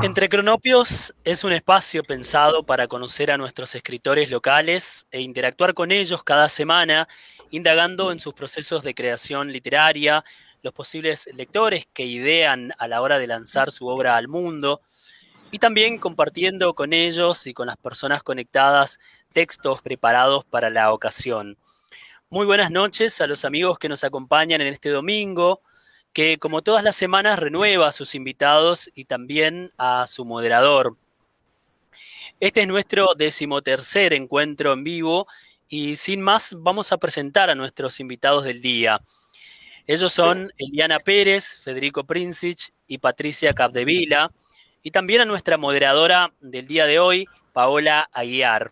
Entre Cronopios es un espacio pensado para conocer a nuestros escritores locales e interactuar con ellos cada semana, indagando en sus procesos de creación literaria, los posibles lectores que idean a la hora de lanzar su obra al mundo, y también compartiendo con ellos y con las personas conectadas textos preparados para la ocasión. Muy buenas noches a los amigos que nos acompañan en este domingo, que como todas las semanas renueva a sus invitados y también a su moderador. Este es nuestro 13º encuentro en vivo y sin más vamos a presentar a nuestros invitados del día. Ellos son Eliana Pérez, Federico Princich y Patricia Capdevila, y también a nuestra moderadora del día de hoy, Paola Aguiar.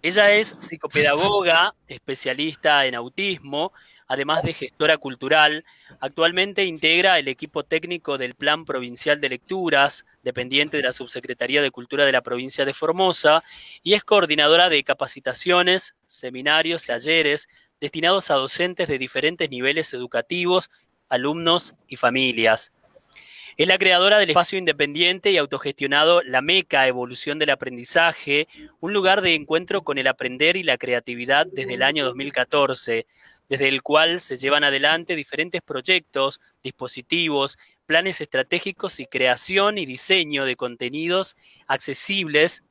Ella es psicopedagoga, especialista en autismo, además de gestora cultural. Actualmente integra el equipo técnico del Plan Provincial de Lecturas, dependiente de la Subsecretaría de Cultura de la provincia de Formosa, y es coordinadora de capacitaciones, seminarios, talleres destinados a docentes de diferentes niveles educativos, alumnos y familias. Es la creadora del espacio independiente y autogestionado La Meca Evolución del Aprendizaje, un lugar de encuentro con el aprender y la creatividad desde el año 2014, desde el cual se llevan adelante diferentes proyectos, dispositivos, planes estratégicos y creación y diseño de contenidos accesibles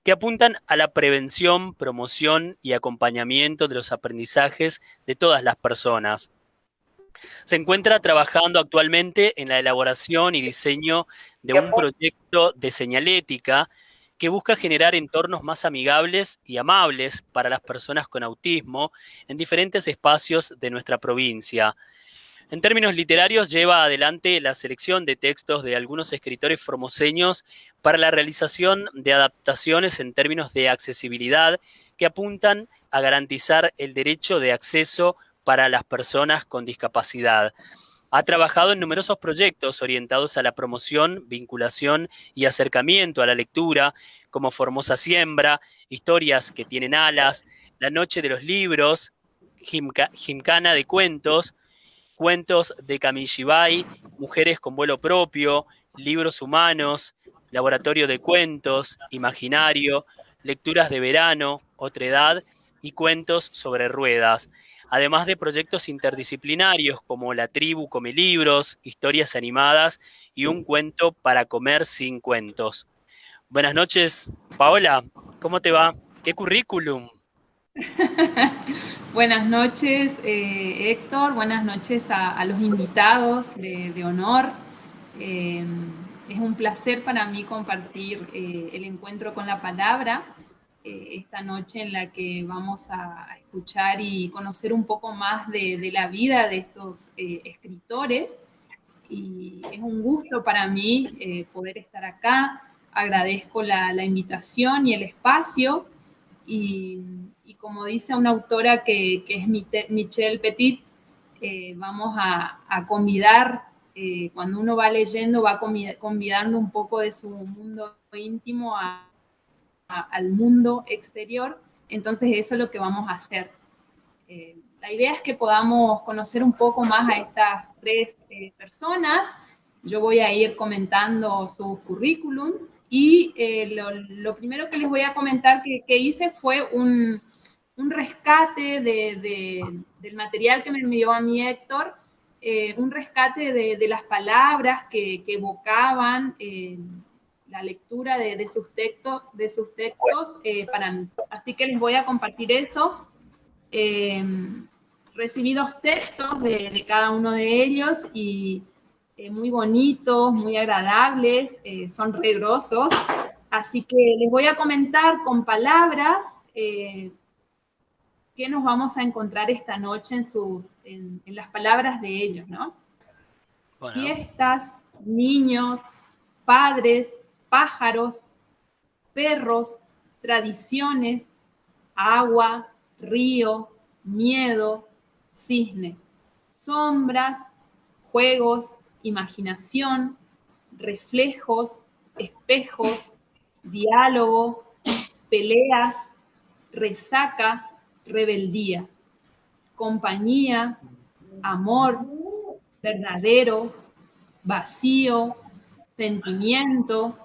que apuntan a la prevención, promoción y acompañamiento de los aprendizajes de todas las personas. Se encuentra trabajando actualmente en la elaboración y diseño de un proyecto de señalética que busca generar entornos más amigables y amables para las personas con autismo en diferentes espacios de nuestra provincia. En términos literarios, lleva adelante la selección de textos de algunos escritores formoseños para la realización de adaptaciones en términos de accesibilidad que apuntan a garantizar el derecho de acceso para las personas con discapacidad. Ha trabajado en numerosos proyectos orientados a la promoción, vinculación y acercamiento a la lectura, como Formosa Siembra, Historias que tienen alas, La Noche de los Libros, Gimcana de Cuentos, Cuentos de Kamishibai, Mujeres con Vuelo Propio, Libros Humanos, Laboratorio de Cuentos, Imaginario, Lecturas de Verano, Otredad y Cuentos sobre Ruedas, además de proyectos interdisciplinarios como La Tribu Come Libros, Historias Animadas y Un Cuento para Comer sin Cuentos. Buenas noches, Paola, ¿cómo te va? ¿Qué currículum? Buenas noches, Héctor. Buenas noches a los invitados de honor. Eh, es un placer para mí compartir el encuentro con la palabra esta noche en la que vamos a escuchar y conocer un poco más de la vida de estos escritores. Y es un gusto para mí poder estar acá. Agradezco la invitación y el espacio. Y, y como dice una autora que es Michelle Petit, vamos a convidar, cuando uno va leyendo, va convidando un poco de su mundo íntimo al mundo exterior. Entonces eso es lo que vamos a hacer. La idea es que podamos conocer un poco más a estas tres personas. Yo voy a ir comentando su currículum y lo primero que les voy a comentar que hice fue un rescate del material que me envió a mí Héctor, un rescate de las palabras que evocaban la lectura de sus textos para mí. Así que les voy a compartir eso. Eh, Recibí dos textos cada uno de ellos y muy bonitos, muy agradables, son regrosos. Así que les voy a comentar con palabras qué nos vamos a encontrar esta noche en las palabras de ellos, ¿no? Bueno, Fiestas, niños, padres, pájaros, perros, tradiciones, agua, río, miedo, cisne, sombras, juegos, imaginación, reflejos, espejos, diálogo, peleas, resaca, rebeldía, compañía, amor, verdadero, vacío, sentimiento,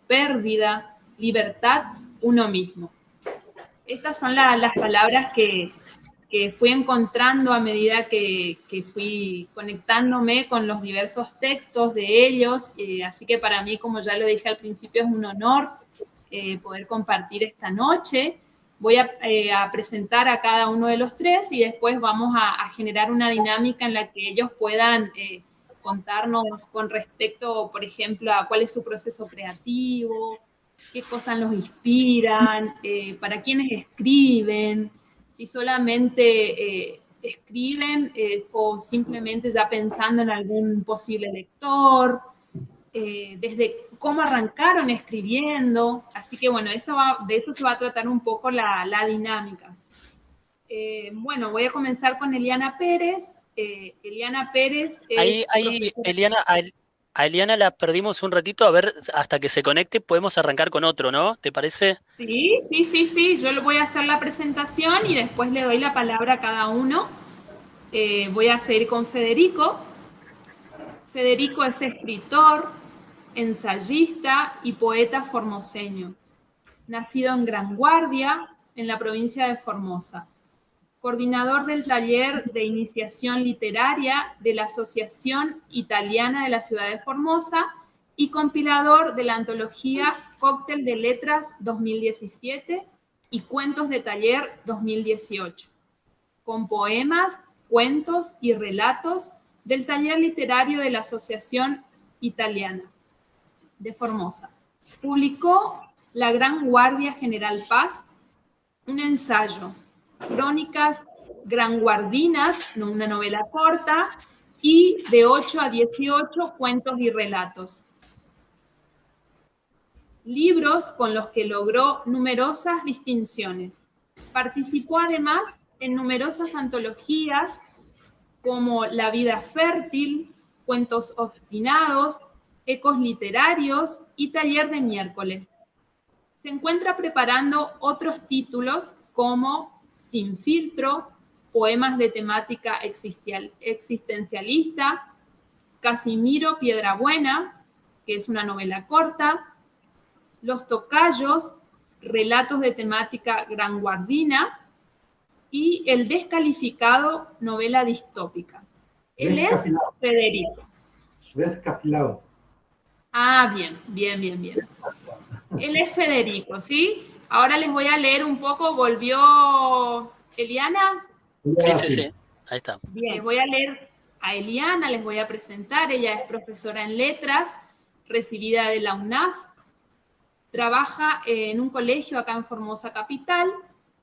pérdida, libertad, uno mismo. Estas son las palabras que fui encontrando a medida que fui conectándome con los diversos textos de ellos, así que para mí, como ya lo dije al principio, es un honor poder compartir esta noche. Voy a presentar a cada uno de los tres y después vamos a generar una dinámica en la que ellos puedan contarnos con respecto, por ejemplo, a cuál es su proceso creativo, qué cosas los inspiran, para quiénes escriben, si solamente escriben o simplemente ya pensando en algún posible lector, desde cómo arrancaron escribiendo. Así que bueno, de eso se va a tratar un poco la dinámica. Bueno, voy a comenzar con Eliana Pérez. Eliana Pérez es profesora. Eliana, a Eliana la perdimos un ratito, a ver, hasta que se conecte podemos arrancar con otro, ¿no? ¿Te parece? Sí. Yo le voy a hacer la presentación y después le doy la palabra a cada uno. Voy a seguir con Federico. Federico es escritor, ensayista y poeta formoseño. Nacido en Gran Guardia, en la provincia de Formosa. Coordinador del taller de iniciación literaria de la Asociación Italiana de la Ciudad de Formosa y compilador de la antología Cóctel de Letras 2017 y Cuentos de Taller 2018, con poemas, cuentos y relatos del taller literario de la Asociación Italiana de Formosa. Publicó La Gran Guardia General Paz, un ensayo, Crónicas Granguardinas, una novela corta, y de 8 a 18 cuentos y relatos. Libros con los que logró numerosas distinciones. Participó además en numerosas antologías como La vida fértil, Cuentos obstinados, Ecos literarios y Taller de miércoles. Se encuentra preparando otros títulos como Sin filtro, poemas de temática existencialista, Casimiro Piedrabuena, que es una novela corta, Los tocayos, relatos de temática granguardina, y El descalificado, novela distópica. Él es Federico. Descafilado. Ah, bien. Él es Federico, ¿sí? Ahora les voy a leer un poco. ¿Volvió Eliana? Sí. Ahí está. Bien, les voy a leer a Eliana, les voy a presentar. Ella es profesora en letras, recibida de la UNAF. Trabaja en un colegio acá en Formosa Capital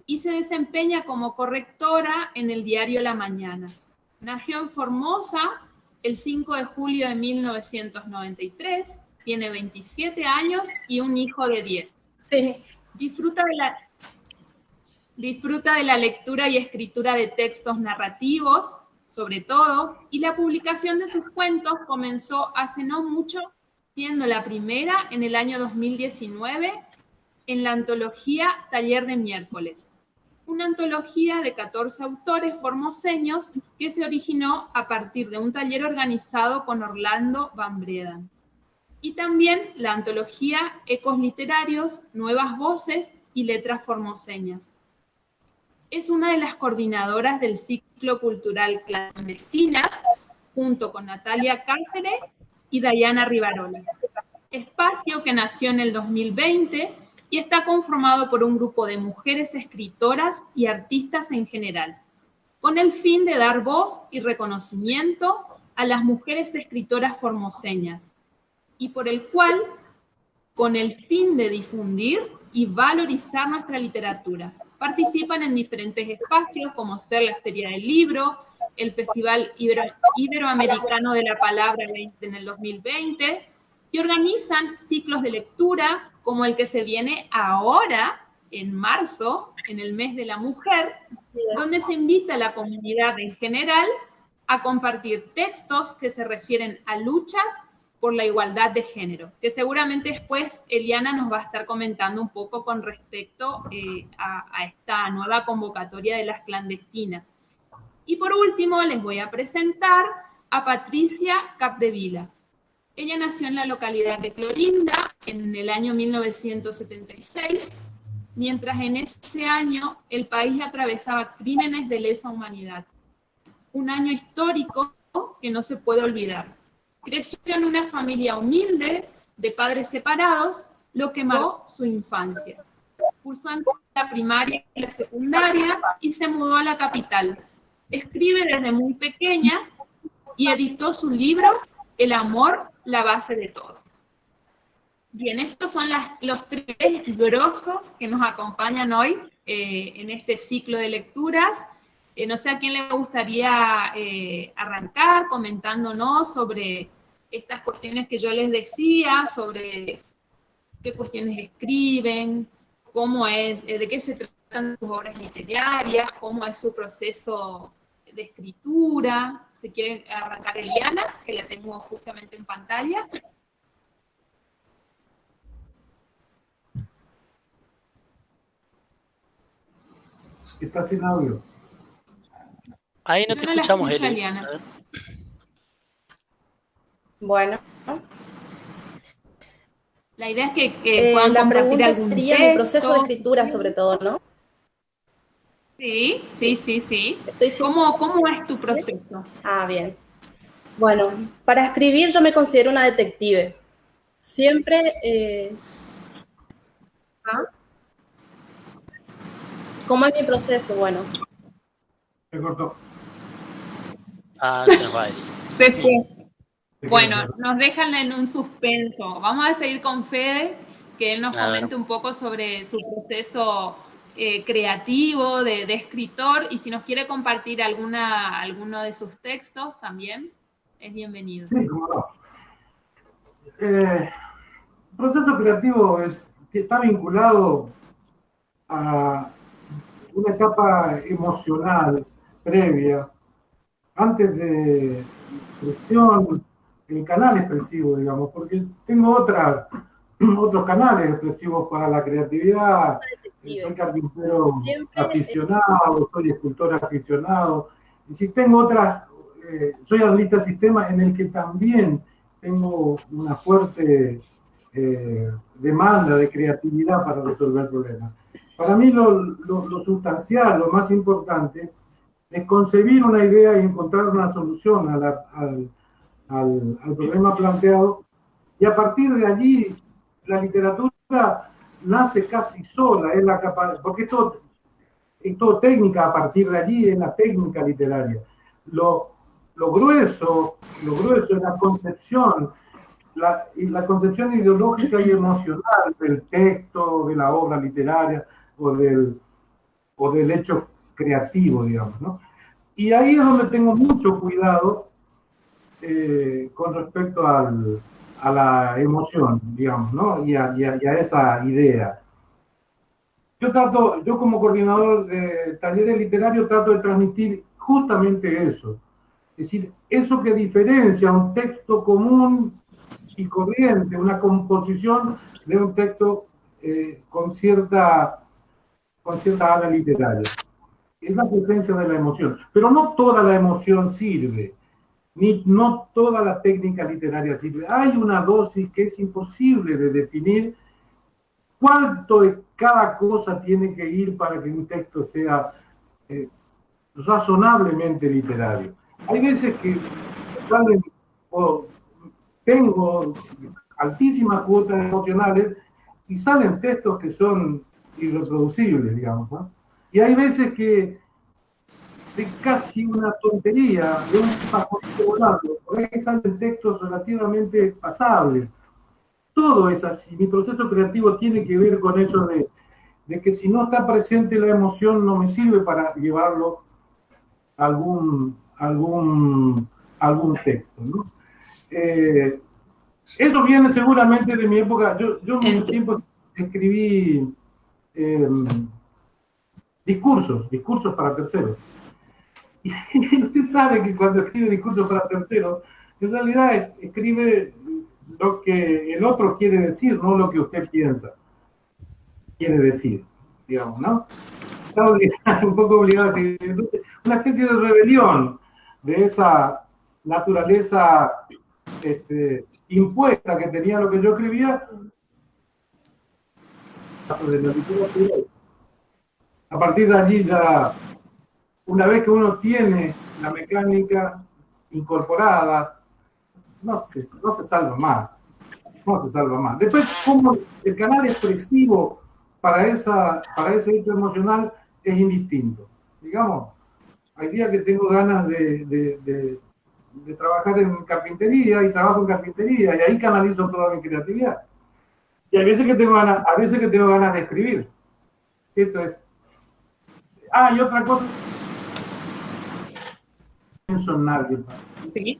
y se desempeña como correctora en el diario La Mañana. Nació en Formosa el 5 de julio de 1993, tiene 27 años y un hijo de 10. Sí. Disfruta de la lectura y escritura de textos narrativos, sobre todo, y la publicación de sus cuentos comenzó hace no mucho, siendo la primera en el año 2019 en la antología Taller de miércoles, una antología de 14 autores formoseños que se originó a partir de un taller organizado con Orlando Van Bredan. Y también la antología Ecos literarios, nuevas voces y letras formoseñas. Es una de las coordinadoras del ciclo cultural Clandestinas, junto con Natalia Cáceres y Dayana Rivarola. Espacio que nació en el 2020 y está conformado por un grupo de mujeres escritoras y artistas en general, con el fin de dar voz y reconocimiento a las mujeres escritoras formoseñas, y por el cual, con el fin de difundir y valorizar nuestra literatura, participan en diferentes espacios como ser la Feria del Libro, el Festival Iberoamericano de la Palabra en el 2020, y organizan ciclos de lectura como el que se viene ahora, en marzo, en el mes de la mujer, donde se invita a la comunidad en general a compartir textos que se refieren a luchas por la igualdad de género, que seguramente después Eliana nos va a estar comentando un poco con respecto a esta nueva convocatoria de las clandestinas. Y por último les voy a presentar a Patricia Capdevila. Ella nació en la localidad de Clorinda en el año 1976, mientras en ese año el país atravesaba crímenes de lesa humanidad. Un año histórico que no se puede olvidar. Creció en una familia humilde, de padres separados, lo que marcó su infancia. Cursó la primaria y la secundaria y se mudó a la capital. Escribe desde muy pequeña y editó su libro El amor, la base de todo. Bien, estos son los tres grosos que nos acompañan hoy en este ciclo de lecturas. No sé a quién le gustaría arrancar comentándonos sobre estas cuestiones que yo les decía, sobre qué cuestiones escriben, cómo es, de qué se tratan sus obras literarias, cómo es su proceso de escritura. Si quiere arrancar Eliana, que la tengo justamente en pantalla. Está sin audio. Ahí no te escuchamos, Eli. Eliana. Bueno. La idea es que puedan la compartir pregunta algún sería texto. mi proceso de escritura, sobre todo, ¿no? Sí. Estoy... ¿Cómo es tu proceso? Ah, bien. Bueno, para escribir yo me considero una detective. Siempre... ¿Cómo es mi proceso? Bueno. Se cortó. Se nos va, Eli. Se fue. Bueno, nos dejan en un suspenso. Vamos a seguir con Fede, que él nos comente un poco sobre su proceso creativo de escritor, y si nos quiere compartir alguno de sus textos también, es bienvenido. Sí, cómo no. El proceso creativo está vinculado a una etapa emocional previa, antes de expresión, el canal expresivo, digamos, porque tengo otros canales expresivos para la creatividad. Soy carpintero aficionado, soy escultor aficionado, y si tengo soy analista de sistemas en el que también tengo una fuerte demanda de creatividad para resolver problemas. Para mí lo sustancial, lo más importante, es concebir una idea y encontrar una solución al problema planteado, y a partir de allí la literatura nace casi sola, porque es todo técnica. A partir de allí es la técnica literaria. Lo grueso es la concepción, la concepción ideológica y emocional del texto, de la obra literaria o del hecho creativo, digamos, ¿no? Y ahí es donde tengo mucho cuidado con respecto a la emoción, digamos, ¿no? Y a esa idea. Yo como coordinador de talleres literarios trato de transmitir justamente eso. Es decir, eso que diferencia un texto común y corriente, una composición de un texto con cierta ala literaria. Es la presencia de la emoción. Pero no toda la emoción sirve, no toda la técnica literaria sirve. Hay una dosis que es imposible de definir cuánto de cada cosa tiene que ir para que un texto sea razonablemente literario. Hay veces que tengo altísimas cuotas emocionales y salen textos que son irreproducibles, digamos, ¿no? Y hay veces que es casi una tontería, de un favorito volando, por ahí salen textos relativamente pasables. Todo es así. Mi proceso creativo tiene que ver con eso de que si no está presente la emoción no me sirve para llevarlo a algún texto, ¿no? Eso viene seguramente de mi época. Yo mucho tiempo escribí discursos para terceros. Y usted sabe que cuando escribe discursos para terceros, en realidad escribe lo que el otro quiere decir, no lo que usted piensa quiere decir, digamos, ¿no? Está un poco obligado. Entonces, una especie de rebelión de esa naturaleza impuesta que tenía lo que yo escribía, de la literatura. A partir de allí ya, una vez que uno tiene la mecánica incorporada, no se salva más. No se salva más. Después, como el canal expresivo para ese hecho emocional es indistinto. Digamos, hay días que tengo ganas de trabajar en carpintería y trabajo en carpintería y ahí canalizo toda mi creatividad. Y hay veces que tengo ganas de escribir. Eso es. Y otra cosa, no pienso en nadie.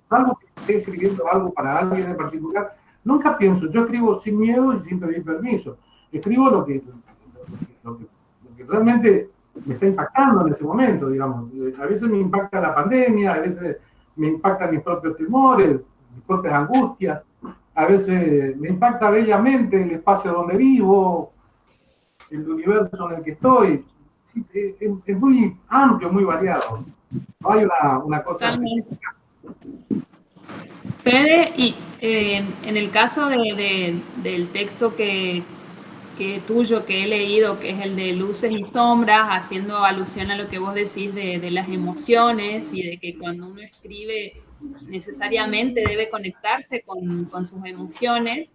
Salvo que esté escribiendo algo para alguien en particular, nunca pienso. Yo escribo sin miedo y sin pedir permiso. Escribo lo que realmente me está impactando en ese momento, digamos. A veces me impacta la pandemia, a veces me impactan mis propios temores, mis propias angustias, a veces me impacta bellamente el espacio donde vivo, el universo en el que estoy. Sí, es muy amplio, muy variado. No hay una cosa específica. Fede, y en el caso del texto que tuyo que he leído, que es el de Luces y Sombras, haciendo alusión a lo que vos decís de las emociones y de que cuando uno escribe necesariamente debe conectarse con sus emociones,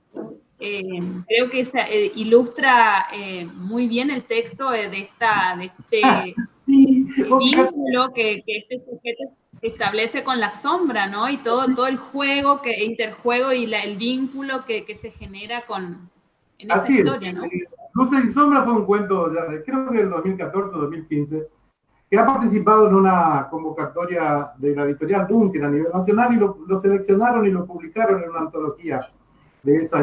creo que ilustra muy bien el texto de este vínculo que este sujeto establece con la sombra, ¿no? Y todo el juego, interjuego y el vínculo que se genera en esa historia, ¿no? Luces y Sombras fue un cuento, creo que del 2014 o 2015, que ha participado en una convocatoria de la editorial Duncan a nivel nacional y lo seleccionaron y lo publicaron en una antología de esa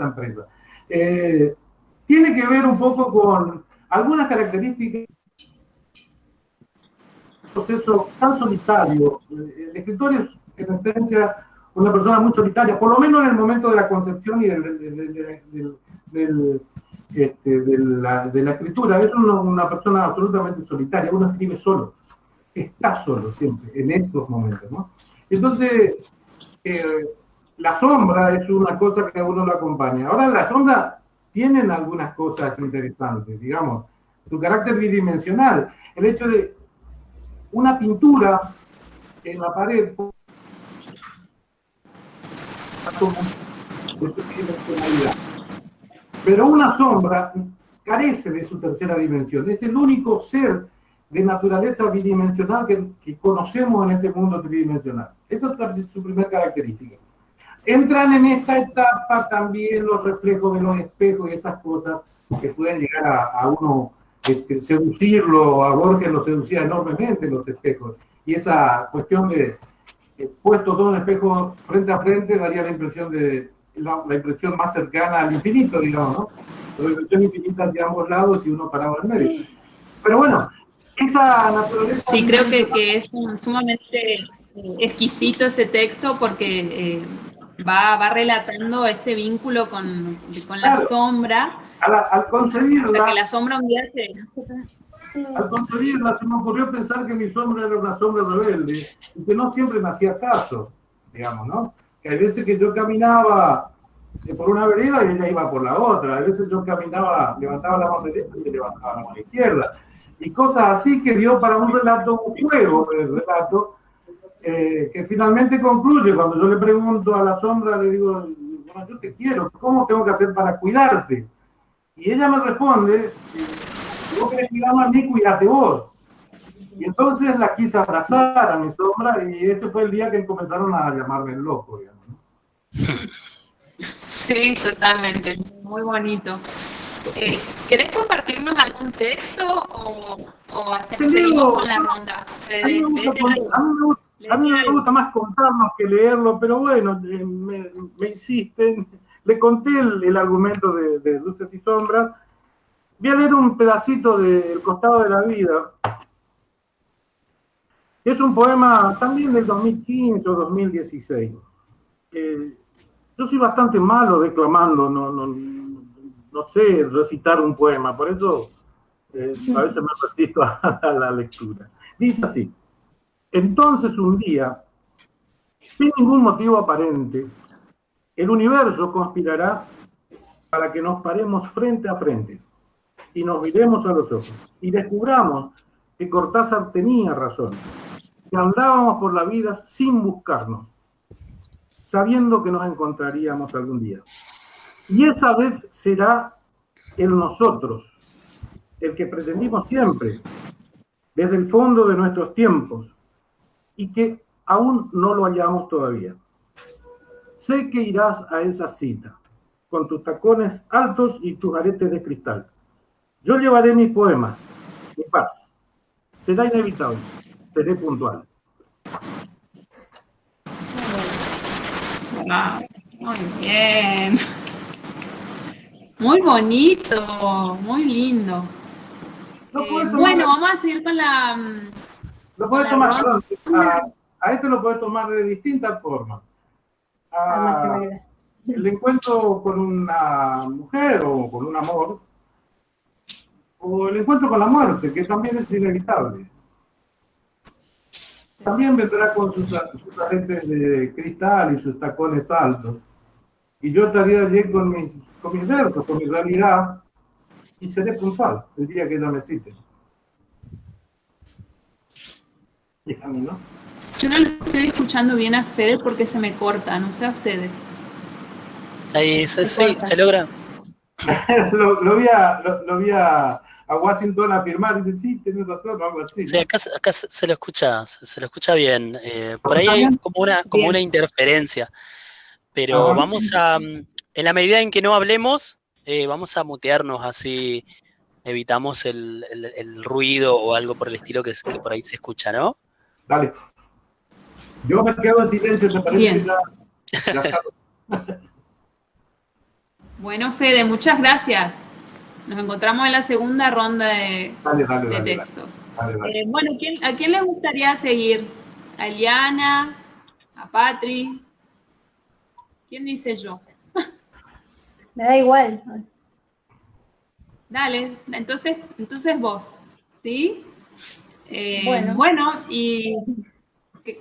empresa. Tiene que ver un poco con algunas características proceso tan solitario. El escritor es, en esencia, una persona muy solitaria, por lo menos en el momento de la concepción y de la escritura. Es una persona absolutamente solitaria, uno escribe solo, está solo siempre, en esos momentos, ¿no? Entonces, la sombra es una cosa que a uno lo acompaña. Ahora, la sombra tienen algunas cosas interesantes, digamos, su carácter bidimensional, el hecho de una pintura en la pared de su tridimensionalidad. Pero una sombra carece de su tercera dimensión. Es el único ser de naturaleza bidimensional que conocemos en este mundo tridimensional. Esa es su primera característica. Entran en esta etapa también los reflejos de los espejos y esas cosas que pueden llegar a uno seducirlo. A Borges lo seducía enormemente los espejos. Y esa cuestión de puesto todo un espejo frente a frente daría la impresión la impresión más cercana al infinito, digamos, ¿no? La impresión infinita hacia ambos lados y uno parado en medio. Pero bueno, esa naturaleza... Sí, creo que es sumamente exquisito ese texto porque va relatando este vínculo con la sombra. Al concebirla... Que la sombra un día Al concebirla se me ocurrió pensar que mi sombra era una sombra rebelde y que no siempre me hacía caso, digamos, ¿no? Que hay veces que yo caminaba por una vereda y ella iba por la otra. A veces yo caminaba, levantaba la mano derecha y levantaba la mano izquierda. Y cosas así que dio para un relato, un juego de relato, que finalmente concluye cuando yo le pregunto a la sombra, le digo, bueno, yo te quiero, ¿cómo tengo que hacer para cuidarte? Y ella me responde, si vos querés cuidarme a mí, cuídate vos. Y entonces la quise abrazar a mi sombra y ese fue el día que comenzaron a llamarme el loco, digamos, ¿no? Sí, totalmente, muy bonito. ¿Querés compartirnos algún texto o seguimos con la ronda? A mí me gusta más contarnos que leerlo, pero bueno, me insisten. Le conté el argumento de Luces y Sombras. Voy a leer un pedacito de El costado de la vida. Es un poema también del 2015 o 2016. Yo soy bastante malo declamando, no sé recitar un poema, por eso a veces me resisto a la lectura. Dice así: entonces un día, sin ningún motivo aparente, El universo conspirará para que nos paremos frente a frente y nos miremos a los ojos y descubramos que Cortázar tenía razón, que andábamos por la vida sin buscarnos, sabiendo que nos encontraríamos algún día. Y esa vez será el nosotros, el que pretendimos siempre, desde el fondo de nuestros tiempos, y que aún no lo hallamos todavía. Sé que irás a esa cita, con tus tacones altos y tus aretes de cristal. Yo llevaré mis poemas, mi paz. Será inevitable, seré puntual. Ah, muy bien. Muy bonito, muy lindo. Bueno, vamos a seguir con la... Lo puedes tomar, perdón, a este lo puedes tomar de distintas formas. El encuentro con una mujer o con un amor, o el encuentro con la muerte, que también es inevitable. También vendrá con sus aretes de cristal y sus tacones altos. Y yo estaría allí con mis versos, con mi realidad, y seré puntual el día que ella me cite. Y a mí, ¿no? Yo no lo estoy escuchando bien a Fede porque se me corta, no sé a ustedes. Ahí se logra. lo vi a Washington afirmar, dice, sí, tienes razón, o algo así. Sí, acá se lo escucha bien. Por ahí hay como una interferencia. Pero vamos a, en la medida en que no hablemos, vamos a mutearnos, así evitamos el ruido o algo por el estilo que por ahí se escucha, ¿no? Dale. Yo me quedo en silencio, ¿te parece? Bien. Que ya está. Bueno, Fede, muchas gracias. Nos encontramos en la segunda ronda de textos. Dale. Bueno, ¿a quién le gustaría seguir? ¿A Eliana? ¿A Patri? ¿Quién dice yo? Me da igual. Dale, entonces vos, ¿sí? Bueno, y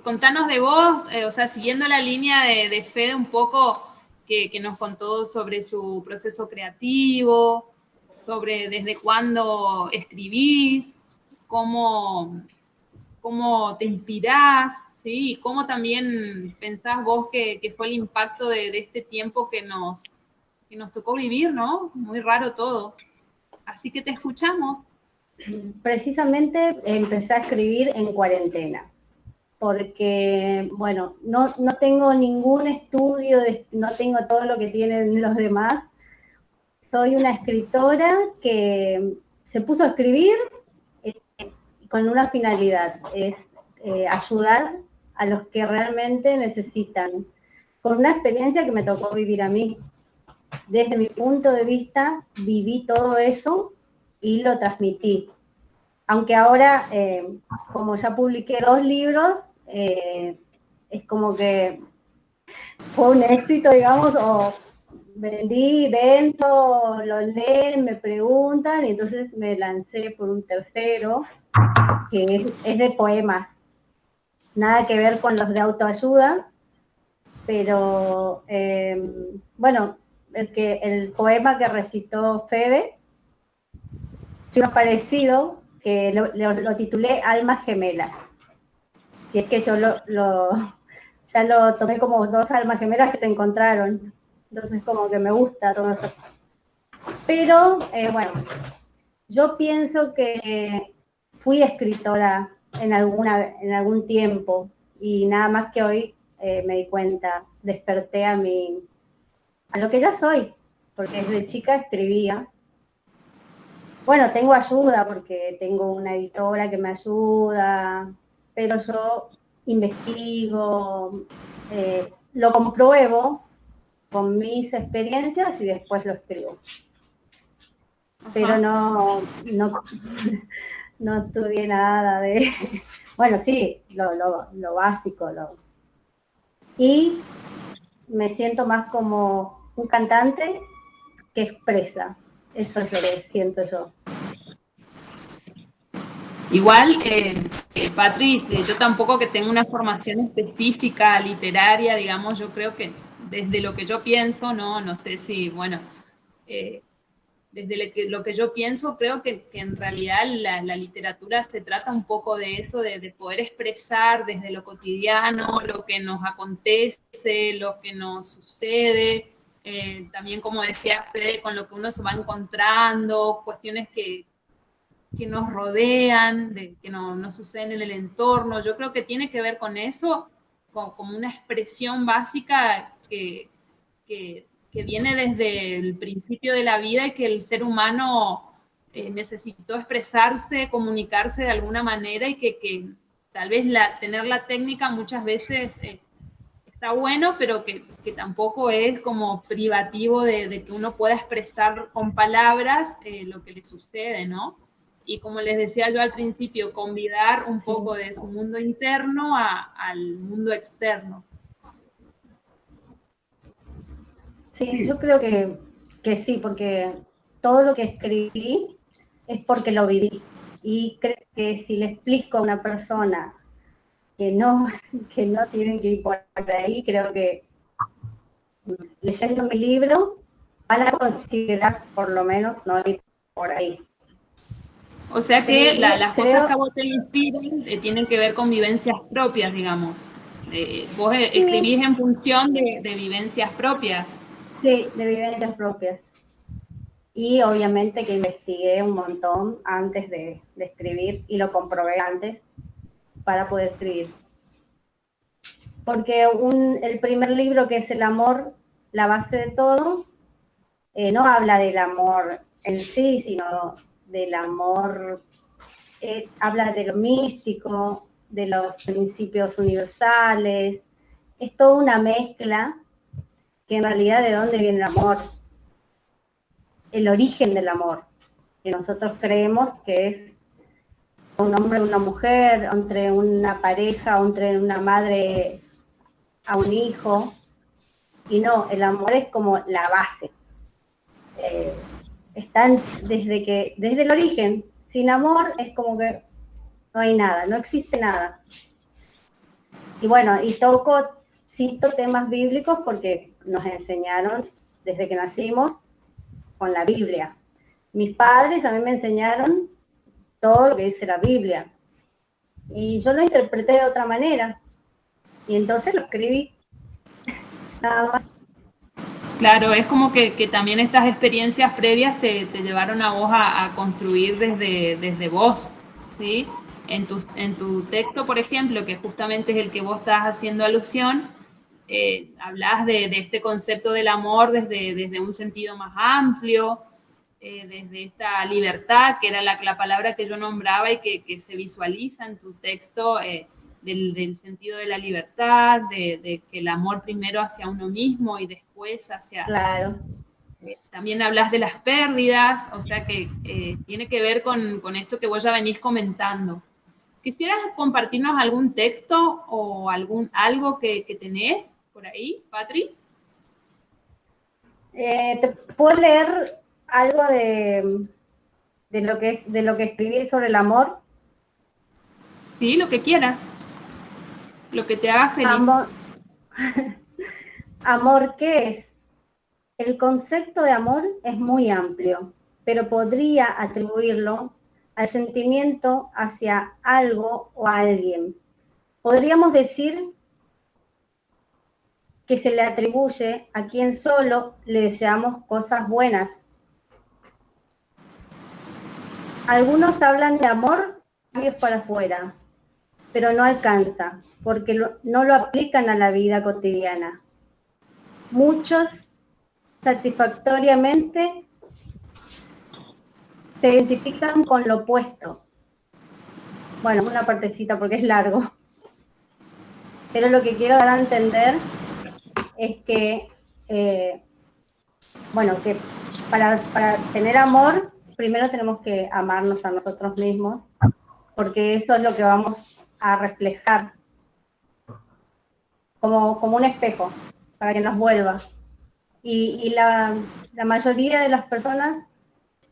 contanos de vos, o sea, siguiendo la línea de Fede un poco, que nos contó sobre su proceso creativo, sobre desde cuándo escribís, cómo te inspirás, ¿sí? Y cómo también pensás vos que fue el impacto de este tiempo que nos tocó vivir, ¿no? Muy raro todo. Así que te escuchamos. Precisamente empecé a escribir en cuarentena, porque, bueno, no tengo ningún estudio, no tengo todo lo que tienen los demás. Soy una escritora que se puso a escribir con una finalidad, es ayudar a los que realmente necesitan, con una experiencia que me tocó vivir a mí. Desde mi punto de vista, viví todo eso y lo transmití. Aunque ahora, como ya publiqué 2 libros, es como que fue un éxito, digamos, o vendo, lo leen, me preguntan, y entonces me lancé por un tercero, que es de poemas. Nada que ver con los de autoayuda, pero, bueno, el poema que recitó Fede, tiene parecido, que lo titulé Almas Gemelas. Y es que yo ya lo tomé como 2 almas gemelas que se encontraron. Entonces como que me gusta todo eso. Pero, bueno, yo pienso que fui escritora en algún tiempo, y nada más que hoy me di cuenta, desperté a lo que ya soy, porque desde chica escribía. Bueno, tengo ayuda porque tengo una editora que me ayuda, pero yo investigo, lo compruebo con mis experiencias y después lo escribo. Ajá. Pero no estudié nada de... Bueno, sí, lo básico. Y me siento más como un cantante que expresa. Eso es lo que siento yo. Igual, Patri, yo tampoco que tengo una formación específica literaria, digamos, yo creo que desde lo que yo pienso, no sé si, bueno, desde lo que yo pienso, creo que en realidad la literatura se trata un poco de eso, de poder expresar desde lo cotidiano, lo que nos acontece, lo que nos sucede, también como decía Fede, con lo que uno se va encontrando, cuestiones que nos rodean, que nos suceden en el entorno. Yo creo que tiene que ver con eso, como una expresión básica que viene desde el principio de la vida y que el ser humano necesitó expresarse, comunicarse de alguna manera y que tal vez tener la técnica muchas veces está bueno, pero que tampoco es como privativo de que uno pueda expresar con palabras lo que le sucede, ¿no? Y como les decía yo al principio, convidar un poco de su mundo interno al mundo externo. Sí, yo creo que sí, porque todo lo que escribí es porque lo viví. Y creo que si le explico a una persona que no tienen que ir por ahí, creo que leyendo mi libro van a considerar por lo menos no ir por ahí. O sea que las cosas que a vos te inspiran tienen que ver con vivencias propias, digamos. Vos escribís en función de vivencias propias. Sí, de vivencias propias. Y obviamente que investigué un montón antes de escribir y lo comprobé antes para poder escribir. Porque el primer libro, que es El amor, la base de todo, no habla del amor en sí, sino del amor, habla de lo místico, de los principios universales. Es toda una mezcla que en realidad de dónde viene el amor, el origen del amor, que nosotros creemos que es un hombre y una mujer, entre una pareja, entre una madre a un hijo, y no, el amor es como la base. Están desde el origen. Sin amor es como que no hay nada, no existe nada. Y bueno, y cito temas bíblicos porque nos enseñaron desde que nacimos con la Biblia. Mis padres a mí me enseñaron todo lo que dice la Biblia. Y yo lo interpreté de otra manera. Y entonces lo escribí. Nada más. Claro, es como que también estas experiencias previas te llevaron a vos a construir desde vos, ¿sí? En tu texto, por ejemplo, que justamente es el que vos estás haciendo alusión, hablas de este concepto del amor desde un sentido más amplio, desde esta libertad, que era la palabra que yo nombraba y que se visualiza en tu texto, del sentido de la libertad, de que el amor primero hacia uno mismo y después hacia... Claro. También hablas de las pérdidas, o sea que tiene que ver con esto que vos ya venís comentando. ¿Quisieras compartirnos algún texto o algo que tenés por ahí, Patri? ¿Te puedo leer algo de lo que escribí sobre el amor? Sí, lo que quieras. Lo que te haga feliz. Amor, ¿qué es? El concepto de amor es muy amplio, pero podría atribuirlo al sentimiento hacia algo o a alguien. Podríamos decir que se le atribuye a quien solo le deseamos cosas buenas. Algunos hablan de amor para afuera, pero no alcanza, porque no lo aplican a la vida cotidiana. Muchos satisfactoriamente se identifican con lo opuesto. Bueno, una partecita porque es largo. Pero lo que quiero dar a entender es que, bueno, que para tener amor, primero tenemos que amarnos a nosotros mismos, porque eso es lo que vamos a reflejar como un espejo, para que nos vuelva. Y la mayoría de las personas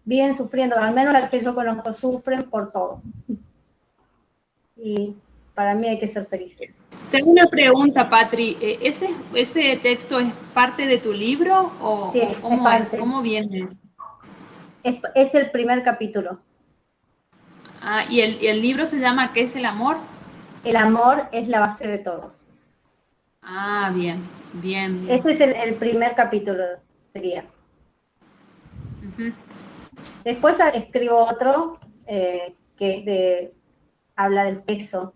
viven sufriendo, al menos las que yo conozco, sufren por todo. Y para mí hay que ser felices. Tengo una pregunta, Patri. ¿Ese texto es parte de tu libro Sí, o cómo parte. ¿Cómo viene eso? Es el primer capítulo. Ah, ¿y el libro se llama ¿Qué es el amor? El amor es la base de todo. Ah, bien, bien, bien. Ese es el primer capítulo, sería. Ujú. Después escribo otro que habla del peso,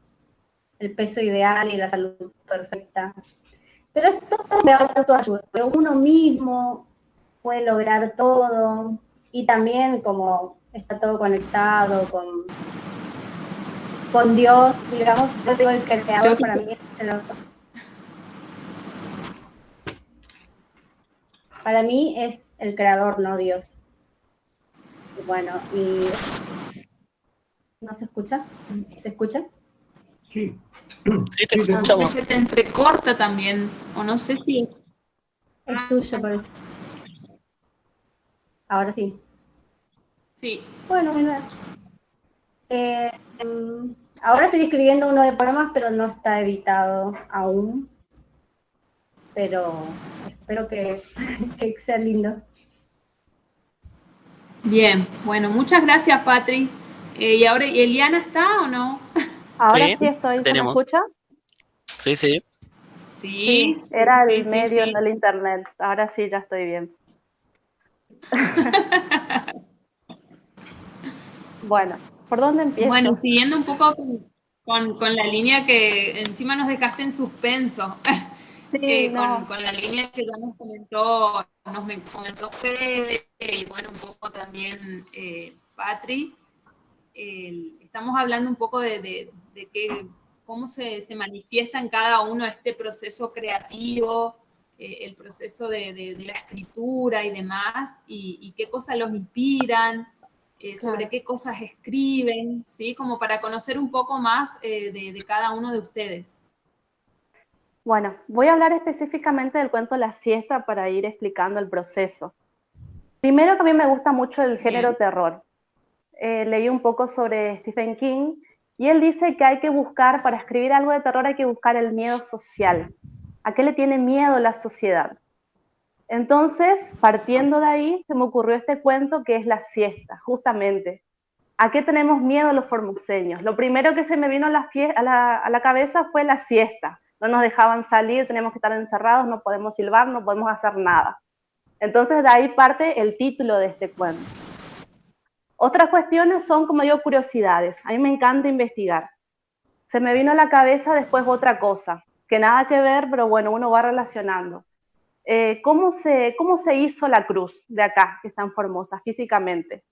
el peso ideal y la salud perfecta. Pero es todo de autoayuda. Uno mismo puede lograr todo y también como está todo conectado con Dios, digamos, yo digo el Creo creador que para mí es para mí es el creador, no Dios. Y bueno, y ¿no se escucha? ¿Se escucha? Sí. Sí, te Sí, te escuchamos. se te entrecorta también, o no sé si... Es tuyo, parece. Ahora sí. Sí. Bueno, ahora estoy escribiendo uno de poemas, pero no está editado aún. Pero espero que sea lindo. Bien, bueno, muchas gracias, Patri. Y ahora, ¿Eliana está o no? Ahora Sí, sí estoy, ¿se me tenemos. escucha? Sí, sí. Sí, Sí, era sí, el sí, medio, sí. no el internet. Ahora sí, ya estoy bien. Bueno, ¿por dónde Bueno, empiezo? siguiendo un poco con la línea que encima nos dejaste en suspenso, Sí, no, con la línea que ya comentó Fede y bueno, un poco también Patri, estamos hablando un poco de cómo se manifiesta en cada uno este proceso creativo, el proceso de la escritura y demás, y qué cosas los inspiran, sobre claro. qué cosas escriben, ¿sí? Como para conocer un poco más de cada uno de ustedes. Bueno, voy a hablar específicamente del cuento La siesta para ir explicando el proceso. Primero que a mí me gusta mucho el género Bien, terror. Leí un poco sobre Stephen King y él dice que hay que buscar, para escribir algo de terror hay que buscar el miedo social. ¿A qué le tiene miedo la sociedad? Entonces, partiendo de ahí, se me ocurrió este cuento que es La siesta, justamente. ¿A qué tenemos miedo los formoseños? Lo primero que se me vino a la cabeza fue la siesta. No nos dejaban salir, tenemos que estar encerrados, no podemos silbar, no podemos hacer nada. Entonces, de ahí parte el título de este cuento. Otras cuestiones son, como digo, curiosidades. A mí me encanta investigar. Se me vino a la cabeza después otra cosa, que nada que ver, pero bueno, uno va relacionando. ¿Cómo se hizo la cruz de acá, que es tan Formosa, físicamente?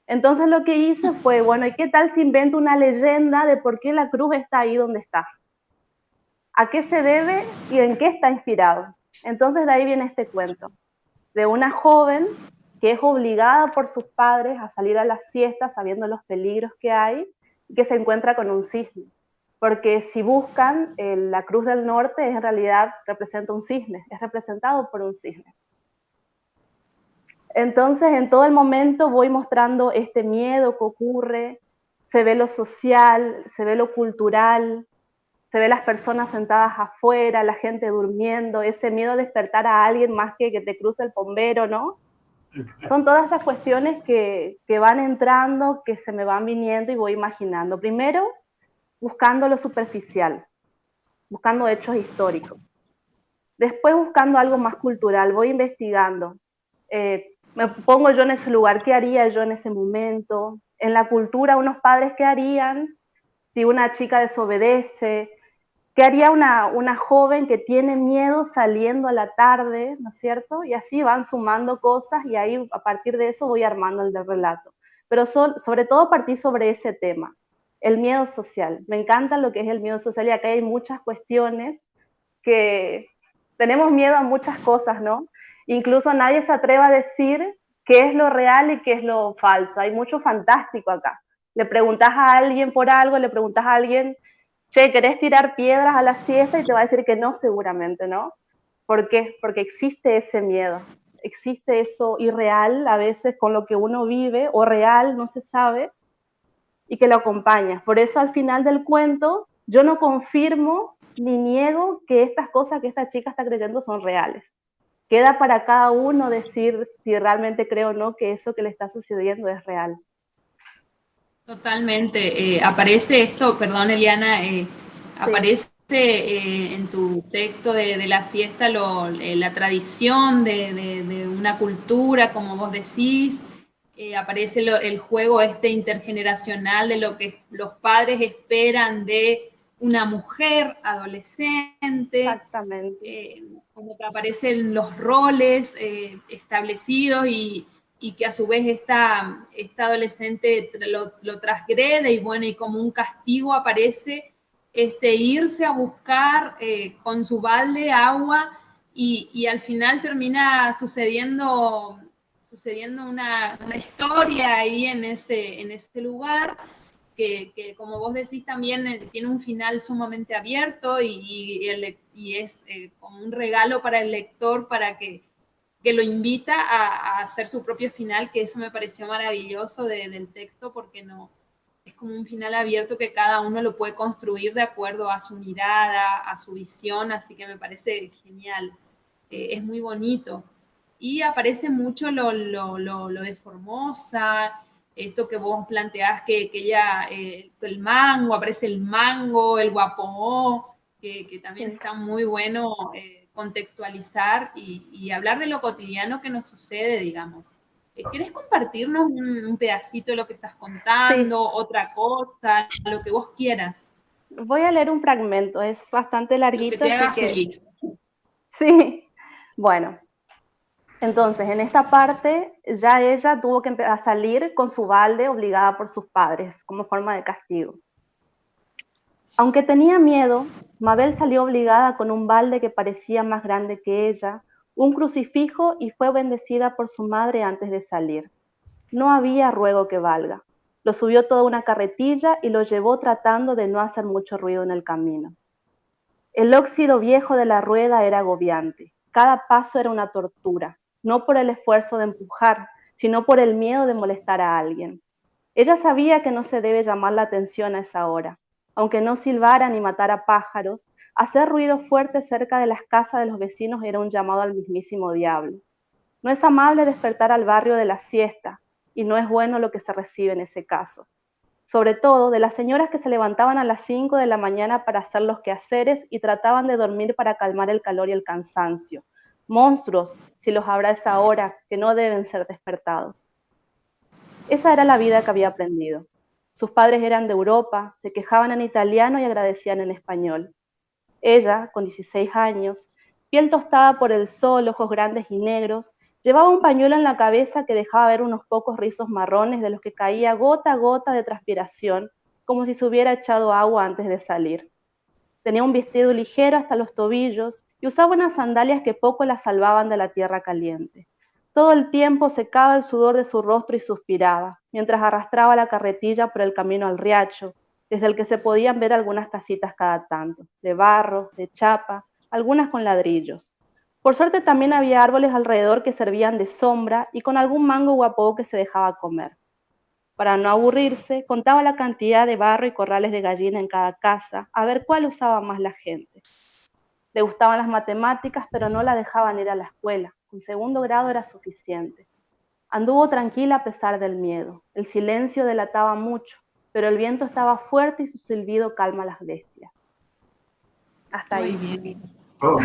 Entonces lo que hice fue, bueno, ¿y qué tal si invento una leyenda de por qué la cruz está ahí donde está? ¿A qué se debe y en qué está inspirado? Entonces de ahí viene este cuento, de una joven que es obligada por sus padres a salir a las siestas sabiendo los peligros que hay y que se encuentra con un cisne. Porque si buscan, la Cruz del Norte en realidad representa un cisne, es representado por un cisne. Entonces, en todo el momento voy mostrando este miedo que ocurre, se ve lo social, se ve lo cultural, se ve las personas sentadas afuera, la gente durmiendo, ese miedo a despertar a alguien más que te cruce el bombero, ¿no? Son todas esas cuestiones que van entrando, que se me van viniendo y voy imaginando. Primero, buscando lo superficial, buscando hechos históricos. Después buscando algo más cultural, voy investigando. Me pongo yo en ese lugar, ¿qué haría yo en ese momento? En la cultura, unos padres, ¿qué harían si una chica desobedece? ¿Qué haría una joven que tiene miedo saliendo a la tarde, ¿no es cierto? Y así van sumando cosas y ahí a partir de eso voy armando el del relato. Pero sobre todo partí sobre ese tema, el miedo social. Me encanta lo que es el miedo social y acá hay muchas cuestiones que tenemos miedo a muchas cosas, ¿no? Incluso nadie se atreve a decir qué es lo real y qué es lo falso. Hay mucho fantástico acá. Le preguntas a alguien por algo, le preguntas a alguien, che, ¿querés tirar piedras a la siesta? Y te va a decir que no, seguramente, ¿no? ¿Por qué? Porque existe ese miedo, existe eso irreal a veces con lo que uno vive, o real, no se sabe, y que lo acompaña. Por eso al final del cuento yo no confirmo ni niego que estas cosas que esta chica está creyendo son reales. Queda para cada uno decir si realmente cree o no que eso que le está sucediendo es real. Totalmente. Aparece esto, perdón Eliana, aparece en tu texto de la siesta la tradición de una cultura, como vos decís. Aparece el juego este intergeneracional de lo que los padres esperan de una mujer adolescente. Exactamente. Como que aparecen los roles establecidos y que a su vez esta adolescente lo transgrede y bueno, y como un castigo aparece irse a buscar con su balde agua y al final termina sucediendo una historia ahí en ese lugar que como vos decís también tiene un final sumamente abierto y es como un regalo para el lector para que lo invita a hacer su propio final, que eso me pareció maravilloso del texto porque no es como un final abierto que cada uno lo puede construir de acuerdo a su mirada, a su visión, así que me parece genial, es muy bonito. Y aparece mucho lo de Formosa, esto que vos planteás que ella, el mango, aparece el mango, el guapó, que también está muy bueno contextualizar y hablar de lo cotidiano que nos sucede, digamos. ¿Querés compartirnos un pedacito de lo que estás contando, otra cosa, lo que vos quieras? Voy a leer un fragmento, es bastante larguito. Lo que te haga feliz. Sí, bueno. Entonces, en esta parte, ya ella tuvo que empezar a salir con su balde obligada por sus padres, como forma de castigo. Aunque tenía miedo, Mabel salió obligada con un balde que parecía más grande que ella, un crucifijo y fue bendecida por su madre antes de salir. No había ruego que valga. Lo subió toda una carretilla y lo llevó tratando de no hacer mucho ruido en el camino. El óxido viejo de la rueda era agobiante. Cada paso era una tortura, no por el esfuerzo de empujar, sino por el miedo de molestar a alguien. Ella sabía que no se debe llamar la atención a esa hora. Aunque no silbara ni matara pájaros, hacer ruido fuerte cerca de las casas de los vecinos era un llamado al mismísimo diablo. No es amable despertar al barrio de la siesta, y no es bueno lo que se recibe en ese caso. Sobre todo de las señoras que se levantaban a las 5 de la mañana para hacer los quehaceres y trataban de dormir para calmar el calor y el cansancio. Monstruos, si los habrá a esa hora, que no deben ser despertados. Esa era la vida que había aprendido. Sus padres eran de Europa, se quejaban en italiano y agradecían en español. Ella, con 16 años, piel tostada por el sol, ojos grandes y negros, llevaba un pañuelo en la cabeza que dejaba ver unos pocos rizos marrones de los que caía gota a gota de transpiración, como si se hubiera echado agua antes de salir. Tenía un vestido ligero hasta los tobillos y usaba unas sandalias que poco la salvaban de la tierra caliente. Todo el tiempo secaba el sudor de su rostro y suspiraba, mientras arrastraba la carretilla por el camino al riacho, desde el que se podían ver algunas casitas cada tanto, de barro, de chapa, algunas con ladrillos. Por suerte también había árboles alrededor que servían de sombra y con algún mango guapo que se dejaba comer. Para no aburrirse, contaba la cantidad de barro y corrales de gallina en cada casa, a ver cuál usaba más la gente. Le gustaban las matemáticas, pero no la dejaban ir a la escuela. Con segundo grado era suficiente. Anduvo tranquila a pesar del miedo. El silencio delataba mucho, pero el viento estaba fuerte y su silbido calma a las bestias. Hasta ahí. Muy bien. Oh,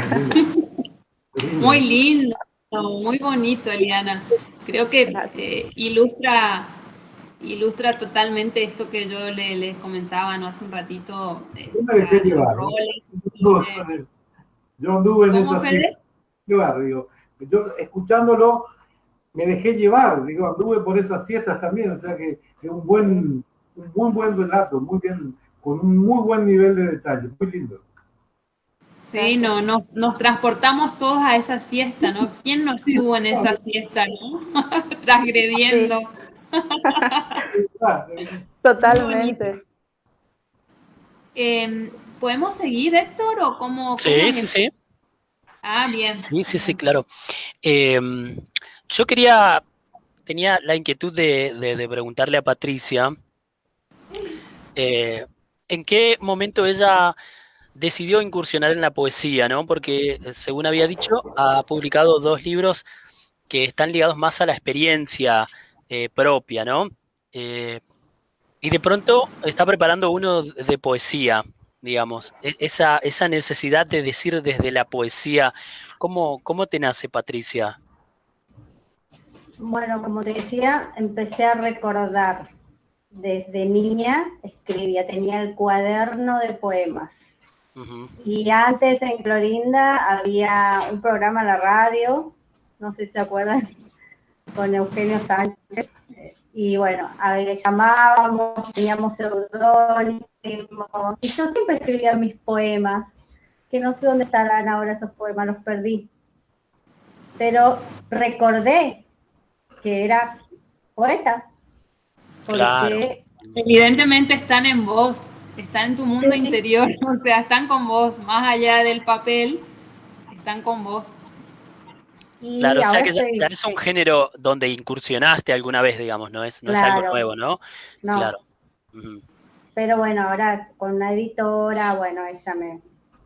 Muy lindo, muy bonito, Eliana. Creo que ilustra totalmente esto que yo les comentaba, ¿no? Hace un ratito. Yo me dejé llevar. Yo anduve en esa siesta. Digo, yo escuchándolo me dejé llevar, digo, anduve por esas siestas también, o sea que es un muy buen relato, muy bien, con un muy buen nivel de detalle, muy lindo. Sí, nos transportamos todos a esa siesta, ¿no? ¿Quién no estuvo en esa siesta, no? Transgrediendo. Totalmente. ¿Podemos seguir, Héctor, o cómo? Sí. Ah, bien. Sí, claro. Yo tenía la inquietud de preguntarle a Patricia en qué momento ella decidió incursionar en la poesía, ¿no? Porque, según había dicho, ha publicado 2 libros que están ligados más a la experiencia propia, ¿no? Eh, y de pronto está preparando uno de poesía, digamos. Esa necesidad de decir desde la poesía, ¿cómo te nace, Patricia? Bueno, como te decía, empecé a recordar. Desde niña escribía, tenía el cuaderno de poemas. Ujú. Y antes en Clorinda había un programa en la radio, no sé si se acuerdan, con Eugenio Sánchez. Y bueno, llamábamos, teníamos seudónimos. Y yo siempre escribía mis poemas, que no sé dónde estarán ahora esos poemas, los perdí. Pero recordé que era poeta, porque Claro. Evidentemente están en vos, están en tu mundo sí, interior, o sea, están con vos, más allá del papel, están con vos. Claro, y o sea ahora que ya estoy, es un género donde incursionaste alguna vez, digamos, no es algo claro, nuevo, ¿no? no, Claro. Ujú. pero bueno, ahora con una editora, bueno, ella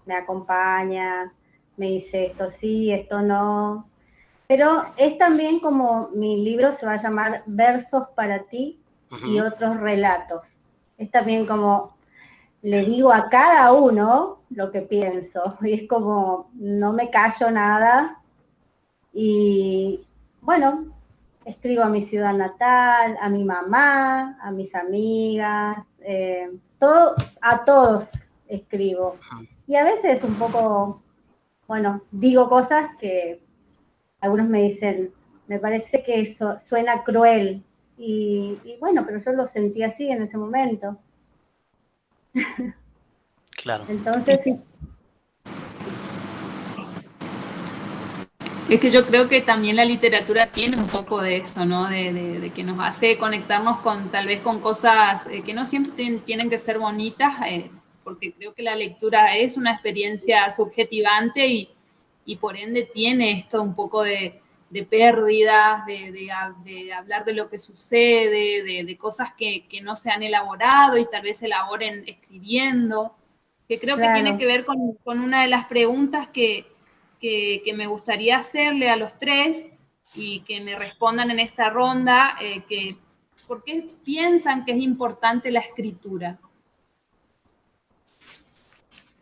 me acompaña, me dice esto sí, esto no, pero es también como mi libro se va a llamar Versos para ti y Ujú. otros relatos. Es también como le digo a cada uno lo que pienso, y es como no me callo nada. Y bueno, escribo a mi ciudad natal, a mi mamá, a mis amigas, a todos escribo. Y a veces un poco, bueno, digo cosas que algunos me dicen, me parece que eso suena cruel. Y bueno, pero yo lo sentí así en ese momento. Claro. Entonces, Es que yo creo que también la literatura tiene un poco de eso, ¿no? De que nos hace conectarnos con tal vez con cosas que no siempre tienen que ser bonitas, porque creo que la lectura es una experiencia subjetivante y por ende tiene esto un poco de pérdidas, de hablar de lo que sucede, de cosas que no se han elaborado y tal vez se elaboren escribiendo, que creo que tiene claro, que ver con una de las preguntas que me gustaría hacerle a los tres y que me respondan en esta ronda, ¿por qué piensan que es importante la escritura?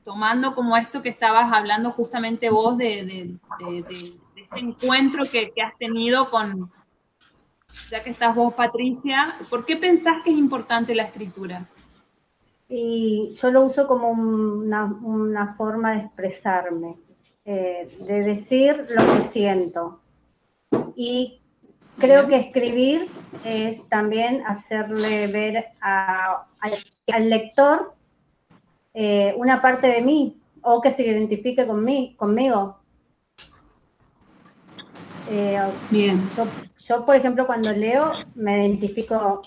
Tomando como esto que estabas hablando justamente vos de este encuentro que has tenido con, ya que estás vos, Patricia, ¿por qué pensás que es importante la escritura? y yo lo uso como una forma de expresarme, de decir lo que siento. Y creo Bien. que escribir es también hacerle ver al lector una parte de mí o que se identifique conmigo. Bien. Yo, por ejemplo, cuando leo me identifico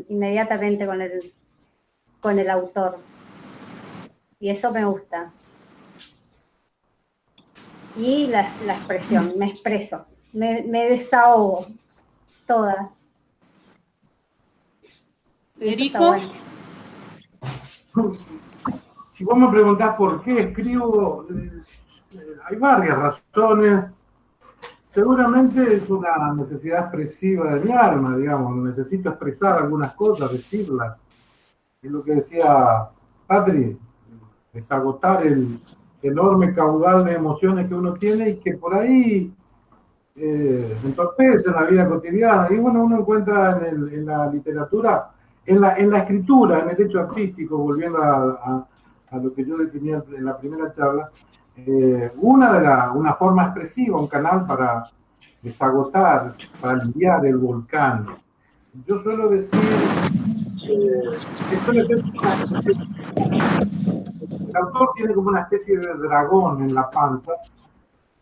inmediatamente con el autor y eso me gusta. Y la expresión, me expreso, me desahogo toda. Y eso está Federico, bueno. Si vos me preguntás por qué escribo, hay varias razones. Seguramente es una necesidad expresiva de mi alma, digamos. Necesito expresar algunas cosas, decirlas. Es lo que decía Patri, desagotar el enorme caudal de emociones que uno tiene y que por ahí entorpecen la vida cotidiana. Y bueno, uno encuentra en la literatura, en la escritura, en el hecho artístico, volviendo a lo que yo definía en la primera charla, una forma expresiva, un canal para desagotar, para aliviar el volcán. Yo suelo decir que suele ser el autor tiene como una especie de dragón en la panza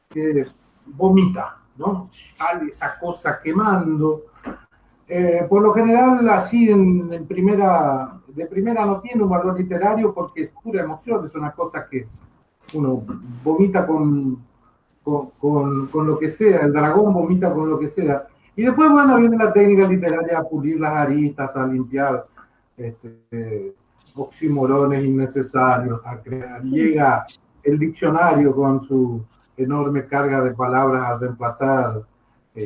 que vomita, ¿no? Sale esa cosa quemando. Por lo general, así de primera no tiene un valor literario porque es pura emoción, es una cosa que uno vomita con lo que sea, el dragón vomita con lo que sea. Y después, bueno, viene la técnica literaria a pulir las aristas, a limpiar oxímorones innecesarios a crear. Llega el diccionario con su enorme carga de palabras a reemplazar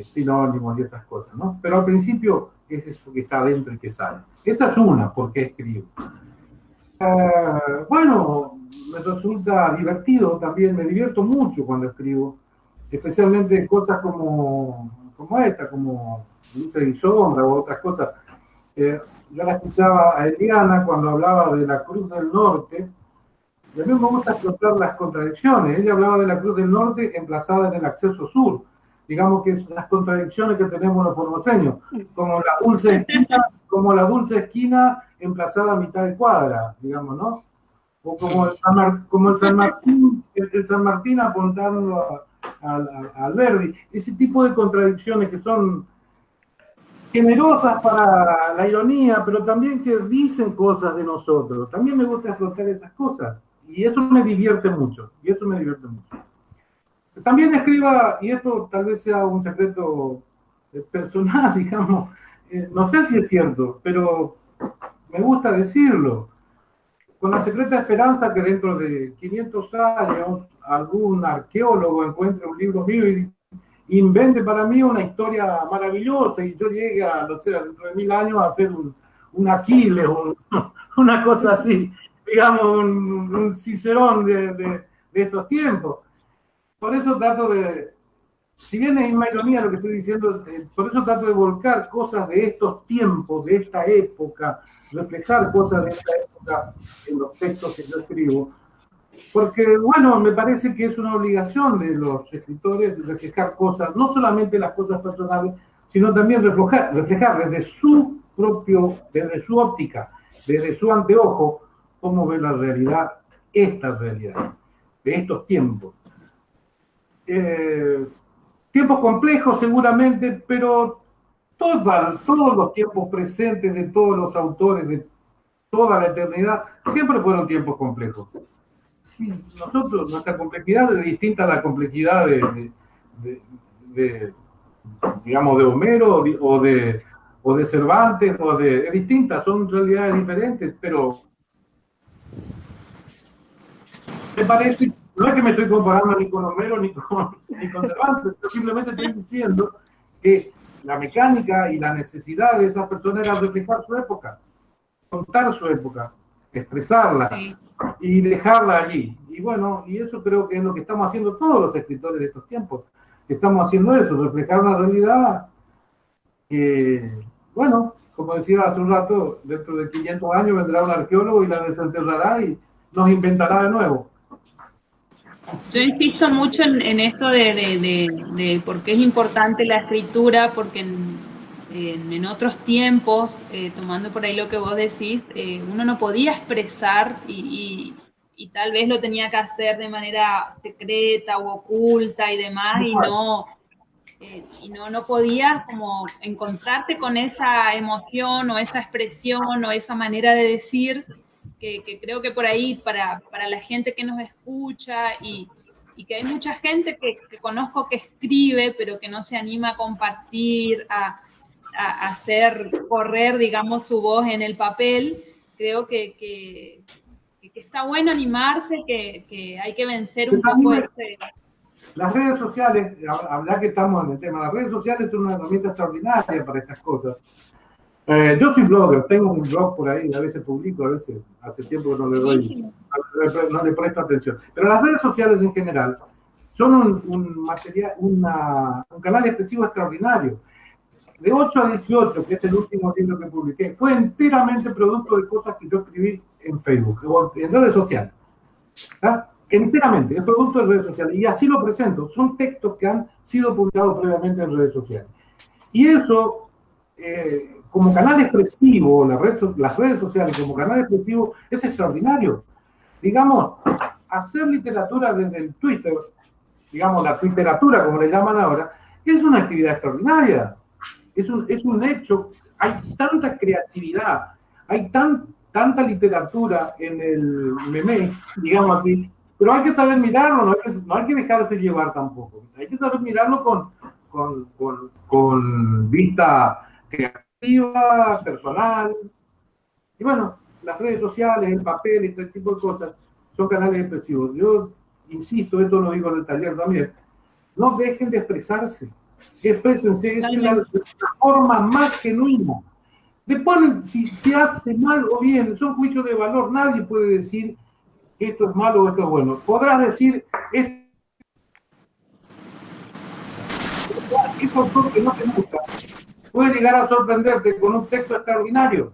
sinónimos y esas cosas, ¿no? Pero al principio es eso que está adentro y que sale. Esa es una, porque escribo. Bueno, me resulta divertido también, me divierto mucho cuando escribo, especialmente cosas como esta, como Luces y Sombra o otras cosas. Yo la escuchaba a Eliana cuando hablaba de la Cruz del Norte, y a mí me gusta explotar las contradicciones. Ella hablaba de la Cruz del Norte emplazada en el acceso sur, digamos que es las contradicciones que tenemos los formoseños, como la dulce esquina emplazada a mitad de cuadra, digamos, ¿no? O como el San Martín apuntando al Verdi. Ese tipo de contradicciones que son generosas para la ironía, pero también que dicen cosas de nosotros. También me gusta explotar esas cosas. Y eso me divierte mucho. También escriba, y esto tal vez sea un secreto personal, digamos, no sé si es cierto, pero me gusta decirlo, con la secreta esperanza que dentro de 500 años algún arqueólogo encuentre un libro mío y invente para mí una historia maravillosa y yo llegue a, no sé, dentro de 1000 años a hacer un Aquiles o una cosa así, digamos, un Cicerón de estos tiempos. Por eso trato de, si bien es una ironía lo que estoy diciendo, por eso trato de volcar cosas de estos tiempos, de esta época, reflejar cosas de esta época en los textos que yo escribo. Porque, bueno, me parece que es una obligación de los escritores de reflejar cosas, no solamente las cosas personales, sino también reflejar desde su óptica, desde su anteojo, cómo ve la realidad, esta realidad, de estos tiempos. Tiempos complejos seguramente, pero todos los tiempos presentes de todos los autores de toda la eternidad siempre fueron tiempos complejos. Sí, nuestra complejidad es distinta a la complejidad digamos, de Homero o de Cervantes, es distinta, son realidades diferentes, pero me parece, no es que me estoy comparando ni con Homero ni con Cervantes, yo simplemente estoy diciendo que la mecánica y la necesidad de esas personas era reflejar su época, contar su época, expresarla y dejarla allí. Y bueno, y eso creo que es lo que estamos haciendo todos los escritores de estos tiempos. Estamos haciendo eso, reflejar una realidad que, bueno, como decía hace un rato, dentro de 500 años vendrá un arqueólogo y la desenterrará y nos inventará de nuevo. Yo insisto mucho en esto de por qué es importante la escritura, porque en otros tiempos, tomando por ahí lo que vos decís, uno no podía expresar y tal vez lo tenía que hacer de manera secreta o oculta y demás, y no podías como encontrarte con esa emoción o esa expresión o esa manera de decir que creo que por ahí para la gente que nos escucha y que hay mucha gente que conozco que escribe pero que no se anima a compartir, a hacer correr, digamos, su voz en el papel, creo que está bueno animarse, que hay que vencer un poco este... Las redes sociales, hablar que estamos en el tema, las redes sociales son una herramienta extraordinaria para estas cosas. Yo soy blogger, tengo un blog por ahí, a veces publico, a veces hace tiempo que no le presto atención. Pero las redes sociales en general son un canal expresivo extraordinario. De 8 a 18, que es el último libro que publiqué, fue enteramente producto de cosas que yo escribí en Facebook, o en redes sociales. ¿Ah? Enteramente, es producto de redes sociales. Y así lo presento. Son textos que han sido publicados previamente en redes sociales. Y eso, como canal expresivo, las redes sociales como canal expresivo, es extraordinario. Digamos, hacer literatura desde el Twitter, digamos, la literatura, como le llaman ahora, es una actividad extraordinaria. Es un hecho. Hay tanta creatividad, hay tanta literatura en el meme, digamos así, pero hay que saber mirarlo, no hay que dejarse llevar tampoco. Hay que saber mirarlo con vista creativa, personal. Y bueno, las redes sociales, el papel, este tipo de cosas, son canales expresivos. Yo insisto, esto lo digo en el taller también, no dejen de expresarse, exprésense, esa es la forma más genuina. Después, si hace mal o bien, son juicios de valor, nadie puede decir esto es malo o esto es bueno. Podrás decir, ese autor que no te gusta puede llegar a sorprenderte con un texto extraordinario.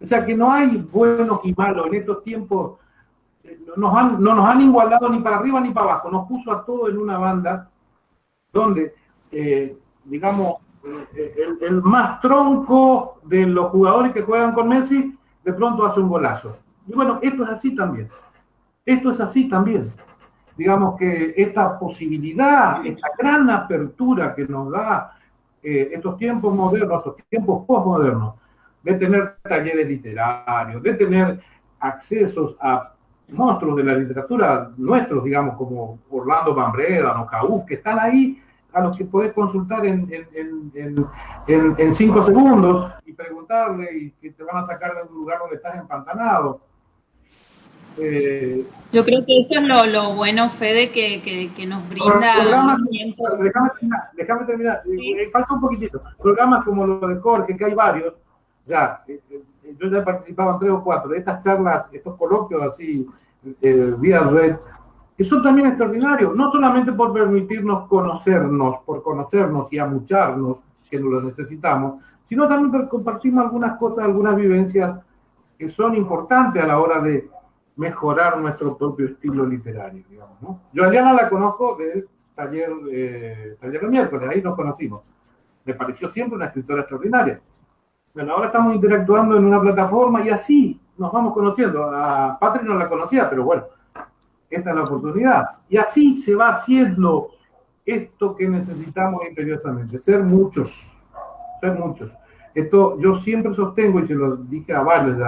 O sea que no hay buenos y malos en estos tiempos. No nos han igualado ni para arriba ni para abajo, nos puso a todos en una banda donde, digamos, el más tronco de los jugadores que juegan con Messi, de pronto hace un golazo. Y bueno, esto es así también. Esto es así también. Digamos que esta posibilidad, esta gran apertura que nos da estos tiempos modernos, estos tiempos postmodernos, de tener talleres literarios, de tener accesos a monstruos de la literatura nuestros, digamos, como Orlando Van Breda o Cauf, que están ahí, a los que podés consultar en 5 segundos y preguntarle y que te van a sacar de un lugar donde estás empantanado. Yo creo que eso es lo bueno, Fede, que nos brinda programas, tiempo. Déjame terminar. Sí. Falta un poquitito. Programas como los de Jorge, que hay varios, ya, yo ya he participado en 3 o 4 de estas charlas, estos coloquios así, vía red, que son también extraordinarios, no solamente por permitirnos conocernos, por conocernos y amucharnos, que no lo necesitamos, sino también por compartir algunas cosas, algunas vivencias que son importantes a la hora de mejorar nuestro propio estilo literario, digamos, ¿no? Yo a Eliana la conozco del taller de miércoles, ahí nos conocimos. Me pareció siempre una escritora extraordinaria. Bueno, ahora estamos interactuando en una plataforma y así nos vamos conociendo. A Patri no la conocía, pero bueno, esta es la oportunidad. Y así se va haciendo esto que necesitamos imperiosamente, ser muchos, ser muchos. Esto yo siempre sostengo, y se lo dije a varios,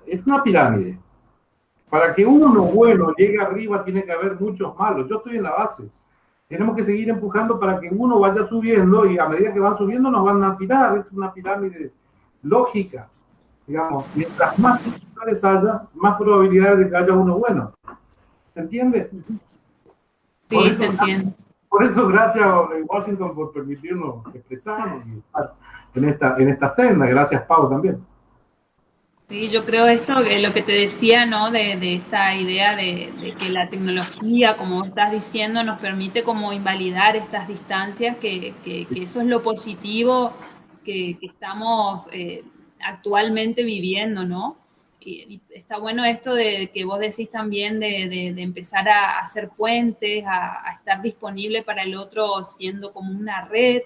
es una pirámide. Para que uno bueno llegue arriba tiene que haber muchos malos. Yo estoy en la base. Tenemos que seguir empujando para que uno vaya subiendo y a medida que van subiendo nos van a tirar. Es una pirámide lógica. Digamos, mientras más escritores haya, más probabilidades de que haya uno bueno. ¿Se entiende? Sí, eso, se entiende. Por eso, gracias a Washington por permitirnos expresarnos en esta senda. Gracias, Pau, también. Sí, yo creo esto, lo que te decía, ¿no? De esta idea de que la tecnología, como estás diciendo, nos permite como invalidar estas distancias, que eso es lo positivo que estamos actualmente viviendo, ¿no? Y está bueno esto de que vos decís también de empezar a hacer puentes, a estar disponible para el otro siendo como una red.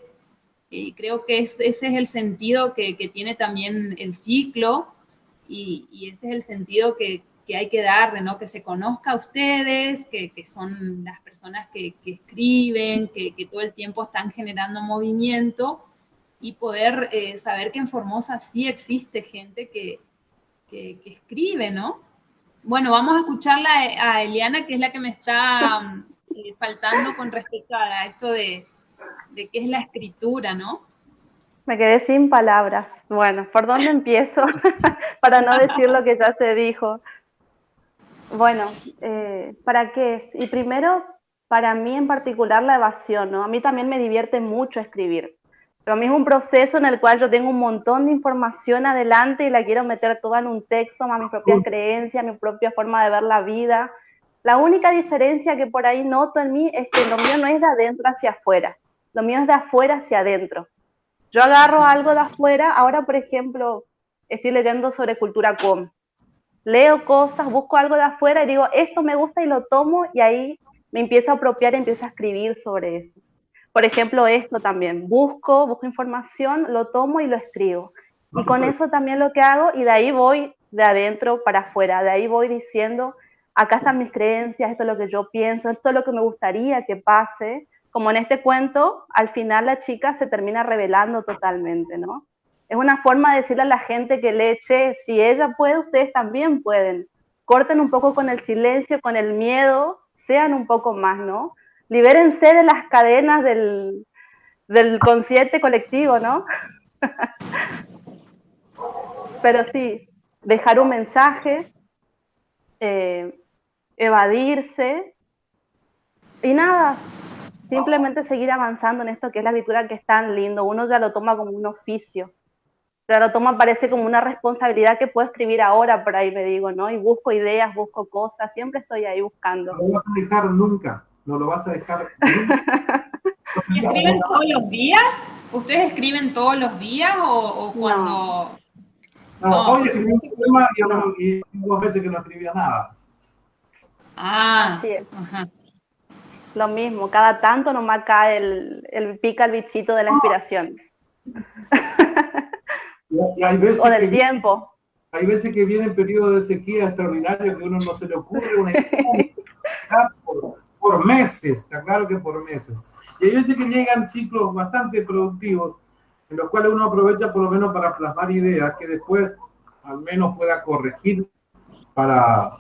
Y creo que ese es el sentido que tiene también el ciclo. Y ese es el sentido que hay que darle, ¿no? Que se conozca a ustedes, que son las personas que escriben, que todo el tiempo están generando movimiento y poder saber que en Formosa sí existe gente que escribe, ¿no? Bueno, vamos a escucharla a Eliana, que es la que me está faltando con respecto a esto de qué es la escritura, ¿no? Me quedé sin palabras. Bueno, ¿por dónde empiezo? Para no decir lo que ya se dijo. Bueno, ¿para qué es? Y primero, para mí en particular la evasión, ¿no? A mí también me divierte mucho escribir. Pero a mí es un proceso en el cual yo tengo un montón de información adelante y la quiero meter toda en un texto, a mis propias creencias, mi propia forma de ver la vida. La única diferencia que por ahí noto en mí es que lo mío no es de adentro hacia afuera. Lo mío es de afuera hacia adentro. Yo agarro algo de afuera, ahora por ejemplo estoy leyendo sobre cultura com, leo cosas, busco algo de afuera y digo, esto me gusta y lo tomo y ahí me empiezo a apropiar y empiezo a escribir sobre eso. Por ejemplo, esto también, busco información, lo tomo y lo escribo. Y con eso también lo que hago y de ahí voy de adentro para afuera, de ahí voy diciendo, acá están mis creencias, esto es lo que yo pienso, esto es lo que me gustaría que pase. Como en este cuento, al final la chica se termina revelando totalmente, ¿no? Es una forma de decirle a la gente que lee, che, si ella puede, ustedes también pueden. Corten un poco con el silencio, con el miedo, sean un poco más, ¿no? Libérense de las cadenas del consciente colectivo, ¿no? Pero sí, dejar un mensaje, evadirse, y nada, simplemente seguir avanzando en esto que es la escritura, que es tan lindo. Uno ya lo toma como un oficio, ya lo toma, parece como una responsabilidad que puedo escribir ahora, por ahí me digo, ¿no? Y busco ideas, busco cosas, siempre estoy ahí buscando. No lo vas a dejar nunca, no lo vas a dejar nunca. ¿Escriben todos los días? ¿Ustedes escriben todos los días o cuando...? No, hoy escribí un poema y 2 veces que no escribía nada. Así es. Ajá. Lo mismo, cada tanto nomás cae pica el bichito de la inspiración. Y hay veces o del tiempo. Hay veces que vienen periodos de sequía extraordinarios que a uno no se le ocurre una historia por meses, está claro que por meses. Y hay veces que llegan ciclos bastante productivos en los cuales uno aprovecha por lo menos para plasmar ideas que después al menos pueda corregir para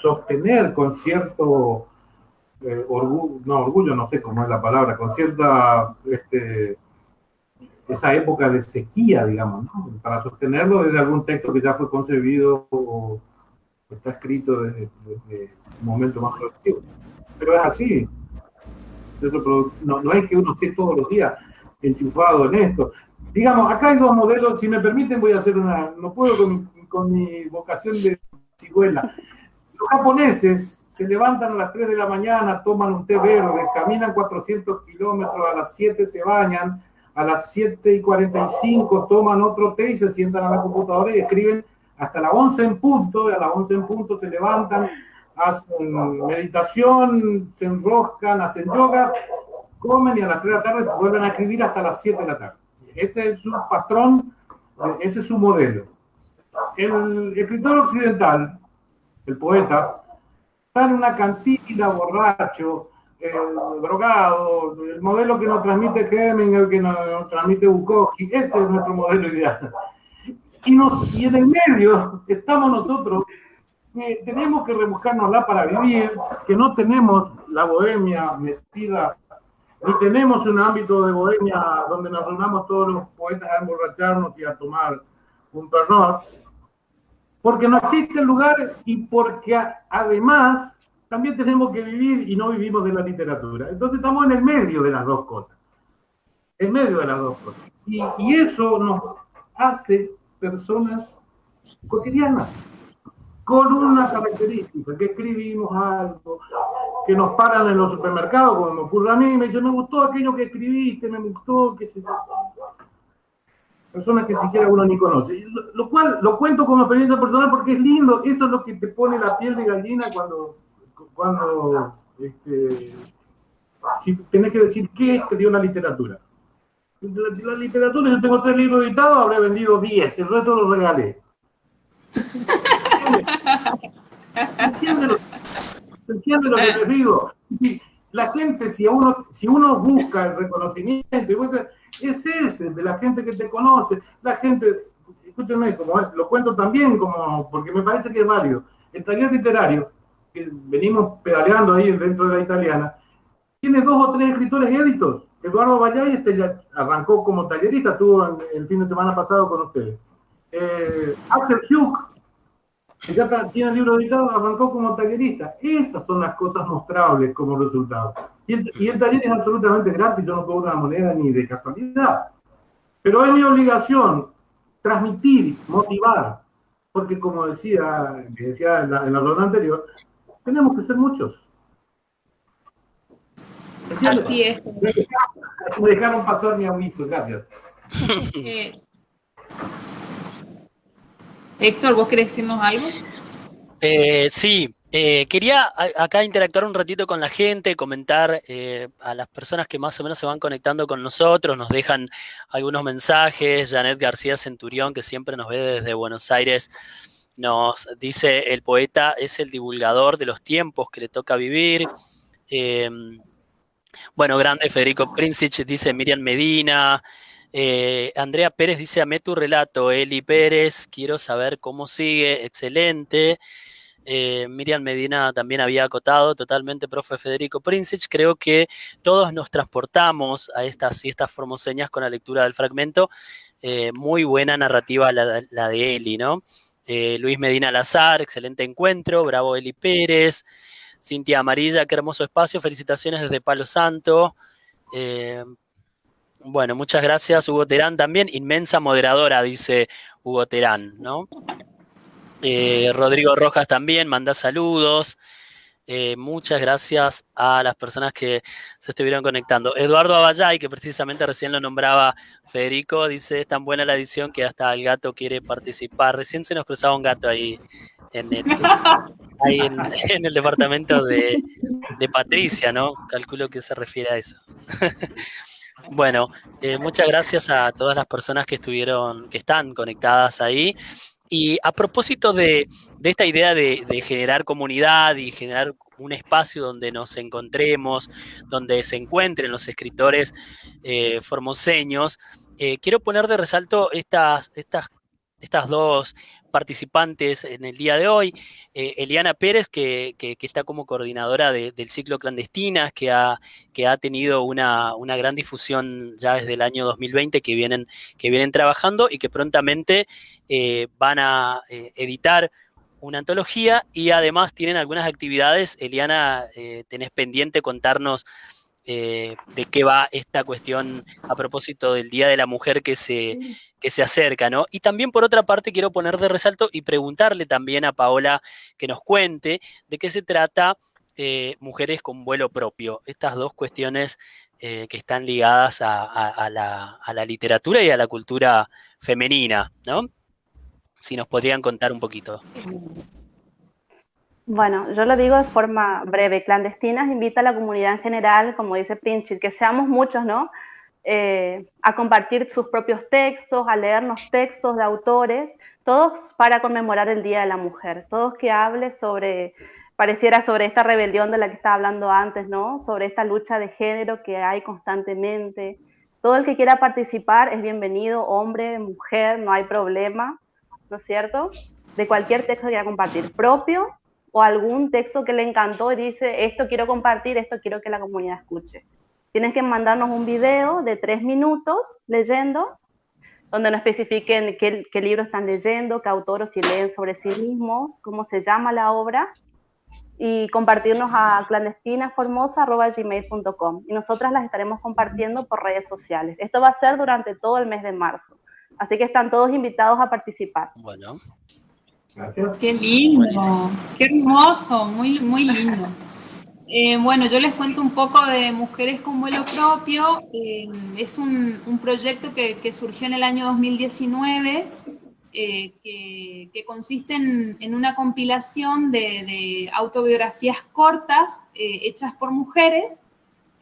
sostener con cierto orgullo, no sé cómo es la palabra, con cierta esa época de sequía, digamos, ¿no? Para sostenerlo desde algún texto que ya fue concebido o está escrito desde un momento más productivo. Pero es así. No es que uno esté todos los días enchufado en esto. Digamos, acá hay 2 modelos, si me permiten voy a hacer no puedo con mi vocación de cigüela. Los japoneses se levantan a las 3 de la mañana, toman un té verde, caminan 400 kilómetros, a las 7 se bañan, a las 7:45 toman otro té y se sientan a la computadora y escriben hasta las 11 en punto, y a las 11 en punto se levantan, hacen meditación, se enroscan, hacen yoga, comen y a las 3 de la tarde vuelven a escribir hasta las 7 de la tarde. Ese es su patrón, ese es su modelo. El escritor occidental, el poeta, está en una cantina borracho, drogado, el modelo que nos transmite Hemingway, que nos transmite Bukowski, ese es nuestro modelo ideal. Y en el medio estamos nosotros, que tenemos que rebuscárnosla para vivir, que no tenemos la bohemia metida, ni tenemos un ámbito de bohemia donde nos reunamos todos los poetas a emborracharnos y a tomar un pernod, porque no existe el lugar y porque además también tenemos que vivir y no vivimos de la literatura. Entonces estamos en el medio de las dos cosas. En medio de las dos cosas. Y eso nos hace personas cotidianas, con una característica, que escribimos algo, que nos paran en los supermercados, como me ocurre a mí, me dicen, me gustó aquello que escribiste, me gustó, que se... Personas que siquiera uno ni conoce. Lo cual lo cuento como experiencia personal porque es lindo, eso es lo que te pone la piel de gallina cuando si tenés que decir qué te dio la literatura. La literatura, yo tengo 3 libros editados, habré vendido 10, el resto los regalé. ¿Entiendes lo que les digo? La gente, si uno busca el reconocimiento, es ese, de la gente que te conoce. La gente, escúchenme, lo cuento también porque me parece que es válido. El taller literario, que venimos pedaleando ahí dentro de la italiana, tiene 2 o 3 escritores éditos. Eduardo Vallay ya arrancó como tallerista, estuvo el fin de semana pasado con ustedes. Axel Hugh, que ya tiene el libro editado, arrancó como tallerista. Esas son las cosas mostrables como resultado. Y el taller es absolutamente gratis, yo no cobro una moneda ni de casualidad. Pero es mi obligación transmitir, motivar, porque como decía en la ronda anterior, tenemos que ser muchos. ¿Entiendes? Así es. Me dejaron pasar mi aviso, gracias. Héctor, ¿vos querés decirnos algo? Sí, quería acá interactuar un ratito con la gente, comentar a las personas que más o menos se van conectando con nosotros, nos dejan algunos mensajes. Janet García Centurión, que siempre nos ve desde Buenos Aires, nos dice: el poeta es el divulgador de los tiempos que le toca vivir. Bueno, grande Federico Princich, dice Miriam Medina. Andrea Pérez dice: amé tu relato. Eli Pérez, quiero saber cómo sigue. Excelente. Miriam Medina también había acotado totalmente, profe Federico Princich. Creo que todos nos transportamos a estas formoseñas con la lectura del fragmento. Muy buena narrativa la de Eli, ¿no? Luis Medina Lazar, excelente encuentro, bravo Eli Pérez, Cintia Amarilla, qué hermoso espacio, felicitaciones desde Palo Santo. Bueno, muchas gracias, Hugo Terán también, inmensa moderadora, dice Hugo Terán, ¿no? Rodrigo Rojas también, manda saludos. Muchas gracias a las personas que se estuvieron conectando. Eduardo Abayay, que precisamente recién lo nombraba Federico, dice, es tan buena la edición que hasta el gato quiere participar. Recién se nos cruzaba un gato ahí en el departamento de Patricia, ¿no? Calculo que se refiere a eso. Bueno, muchas gracias a todas las personas que están conectadas ahí. Y a propósito de esta idea de generar comunidad y generar un espacio donde nos encontremos, donde se encuentren los escritores formoseños, quiero poner de resalto estas dos participantes en el día de hoy. Eliana Pérez, que está como coordinadora del ciclo Clandestinas, que ha tenido una gran difusión ya desde el año 2020, que vienen trabajando y que prontamente van a editar una antología, y además tienen algunas actividades. Eliana, tenés pendiente contarnos de qué va esta cuestión a propósito del Día de la Mujer que se acerca, ¿no? Y también, por otra parte, quiero poner de resalto y preguntarle también a Paola que nos cuente de qué se trata Mujeres con Vuelo Propio. Estas dos cuestiones que están ligadas a la literatura y a la cultura femenina, ¿no? Si nos podrían contar un poquito. Bueno, yo lo digo de forma breve. Clandestinas invita a la comunidad en general, como dice Princhit, que seamos muchos, ¿no? A compartir sus propios textos, a leernos textos de autores, todos para conmemorar el Día de la Mujer, todos que hablen pareciera sobre esta rebelión de la que estaba hablando antes, ¿no? Sobre esta lucha de género que hay constantemente. Todo el que quiera participar es bienvenido, hombre, mujer, no hay problema, ¿no es cierto? De cualquier texto que quiera compartir, propio o algún texto que le encantó y dice, esto quiero compartir, esto quiero que la comunidad escuche. Tienes que mandarnos un video de 3 minutos leyendo, donde nos especifiquen qué libro están leyendo, qué autor o si leen sobre sí mismos, cómo se llama la obra, y compartirnos a clandestinaformosa@gmail.com. Y nosotras las estaremos compartiendo por redes sociales. Esto va a ser durante todo el mes de marzo. Así que están todos invitados a participar. Bueno. Gracias. Qué lindo, buenísimo. Qué hermoso, muy, muy lindo. Bueno, yo les cuento un poco de Mujeres con Vuelo Propio. Es un proyecto que surgió en el año 2019, que consiste en una compilación de autobiografías cortas hechas por mujeres.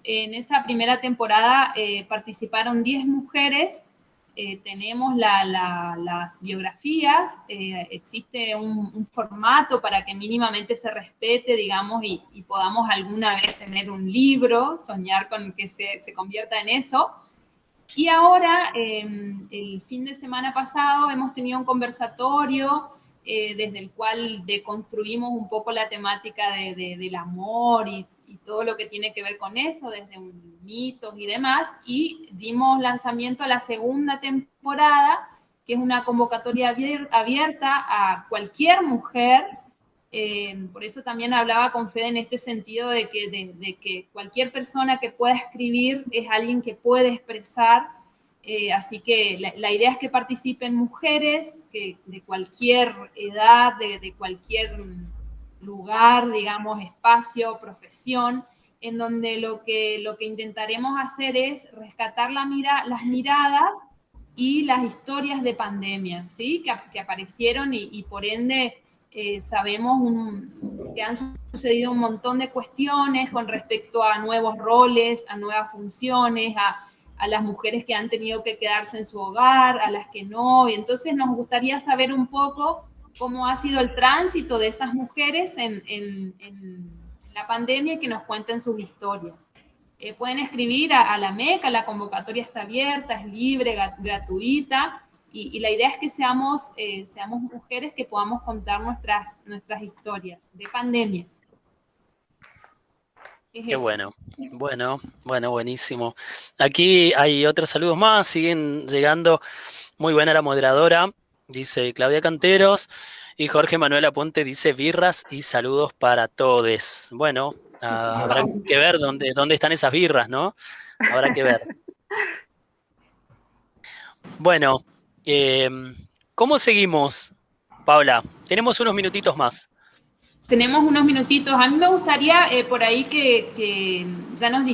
En esa primera temporada participaron 10 mujeres. Tenemos las biografías, existe un formato para que mínimamente se respete, digamos, y podamos alguna vez tener un libro, soñar con que se convierta en eso. Y ahora, el fin de semana pasado, hemos tenido un conversatorio desde el cual deconstruimos un poco la temática del amor y todo lo que tiene que ver con eso, desde mitos y demás, y dimos lanzamiento a la segunda temporada, que es una convocatoria abierta a cualquier mujer. Por eso también hablaba con Fede en este sentido de que cualquier persona que pueda escribir es alguien que puede expresar. Así que la idea es que participen mujeres de cualquier edad, de cualquier lugar, digamos, espacio, profesión, en donde lo que intentaremos hacer es rescatar las miradas y las historias de pandemia, ¿sí? que aparecieron y por ende sabemos que han sucedido un montón de cuestiones con respecto a nuevos roles, a nuevas funciones, a las mujeres que han tenido que quedarse en su hogar, a las que no, y entonces nos gustaría saber un poco cómo ha sido el tránsito de esas mujeres en la pandemia y que nos cuenten sus historias. Pueden escribir a la MECA, la convocatoria está abierta, es libre, gratuita, y la idea es que seamos mujeres que podamos contar nuestras historias de pandemia. Qué bueno, buenísimo. Aquí hay otros saludos más, siguen llegando. Muy buena la moderadora. dice Claudia Canteros, y Jorge Manuel Aponte dice birras y saludos para todes. Bueno, habrá que ver dónde están esas birras, ¿no? Habrá que ver. Bueno, ¿cómo seguimos, Paula? Tenemos unos minutitos más. Tenemos unos minutitos. A mí me gustaría por ahí que ya nos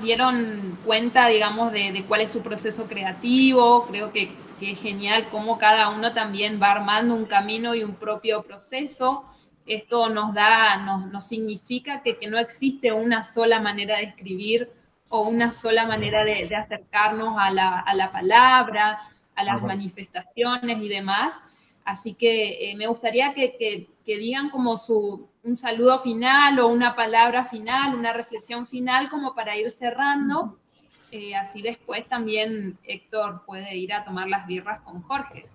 dieron cuenta, digamos, de cuál es su proceso creativo. Creo que es genial cómo cada uno también va armando un camino y un propio proceso. Esto nos significa que no existe una sola manera de escribir o una sola manera de acercarnos a la palabra, a las manifestaciones y demás. Así que me gustaría que digan como un saludo final o una palabra final, una reflexión final como para ir cerrando. Así después también Héctor puede ir a tomar las birras con Jorge.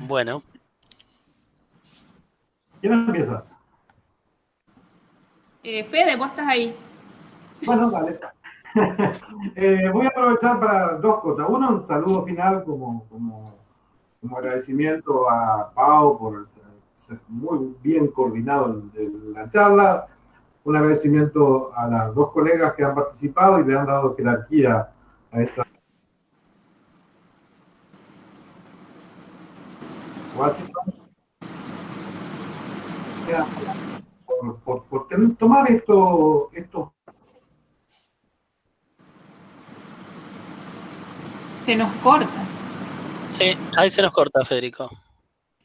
Bueno. ¿Quién empieza? Fede, vos estás ahí. Bueno, vale. Voy a aprovechar para dos cosas. Uno, un saludo final como agradecimiento a Pau por ser muy bien coordinado en la charla. Un agradecimiento a las dos colegas que han participado y le han dado jerarquía a esta. Por tomar esto. Se nos corta. Sí, ahí se nos corta, Federico.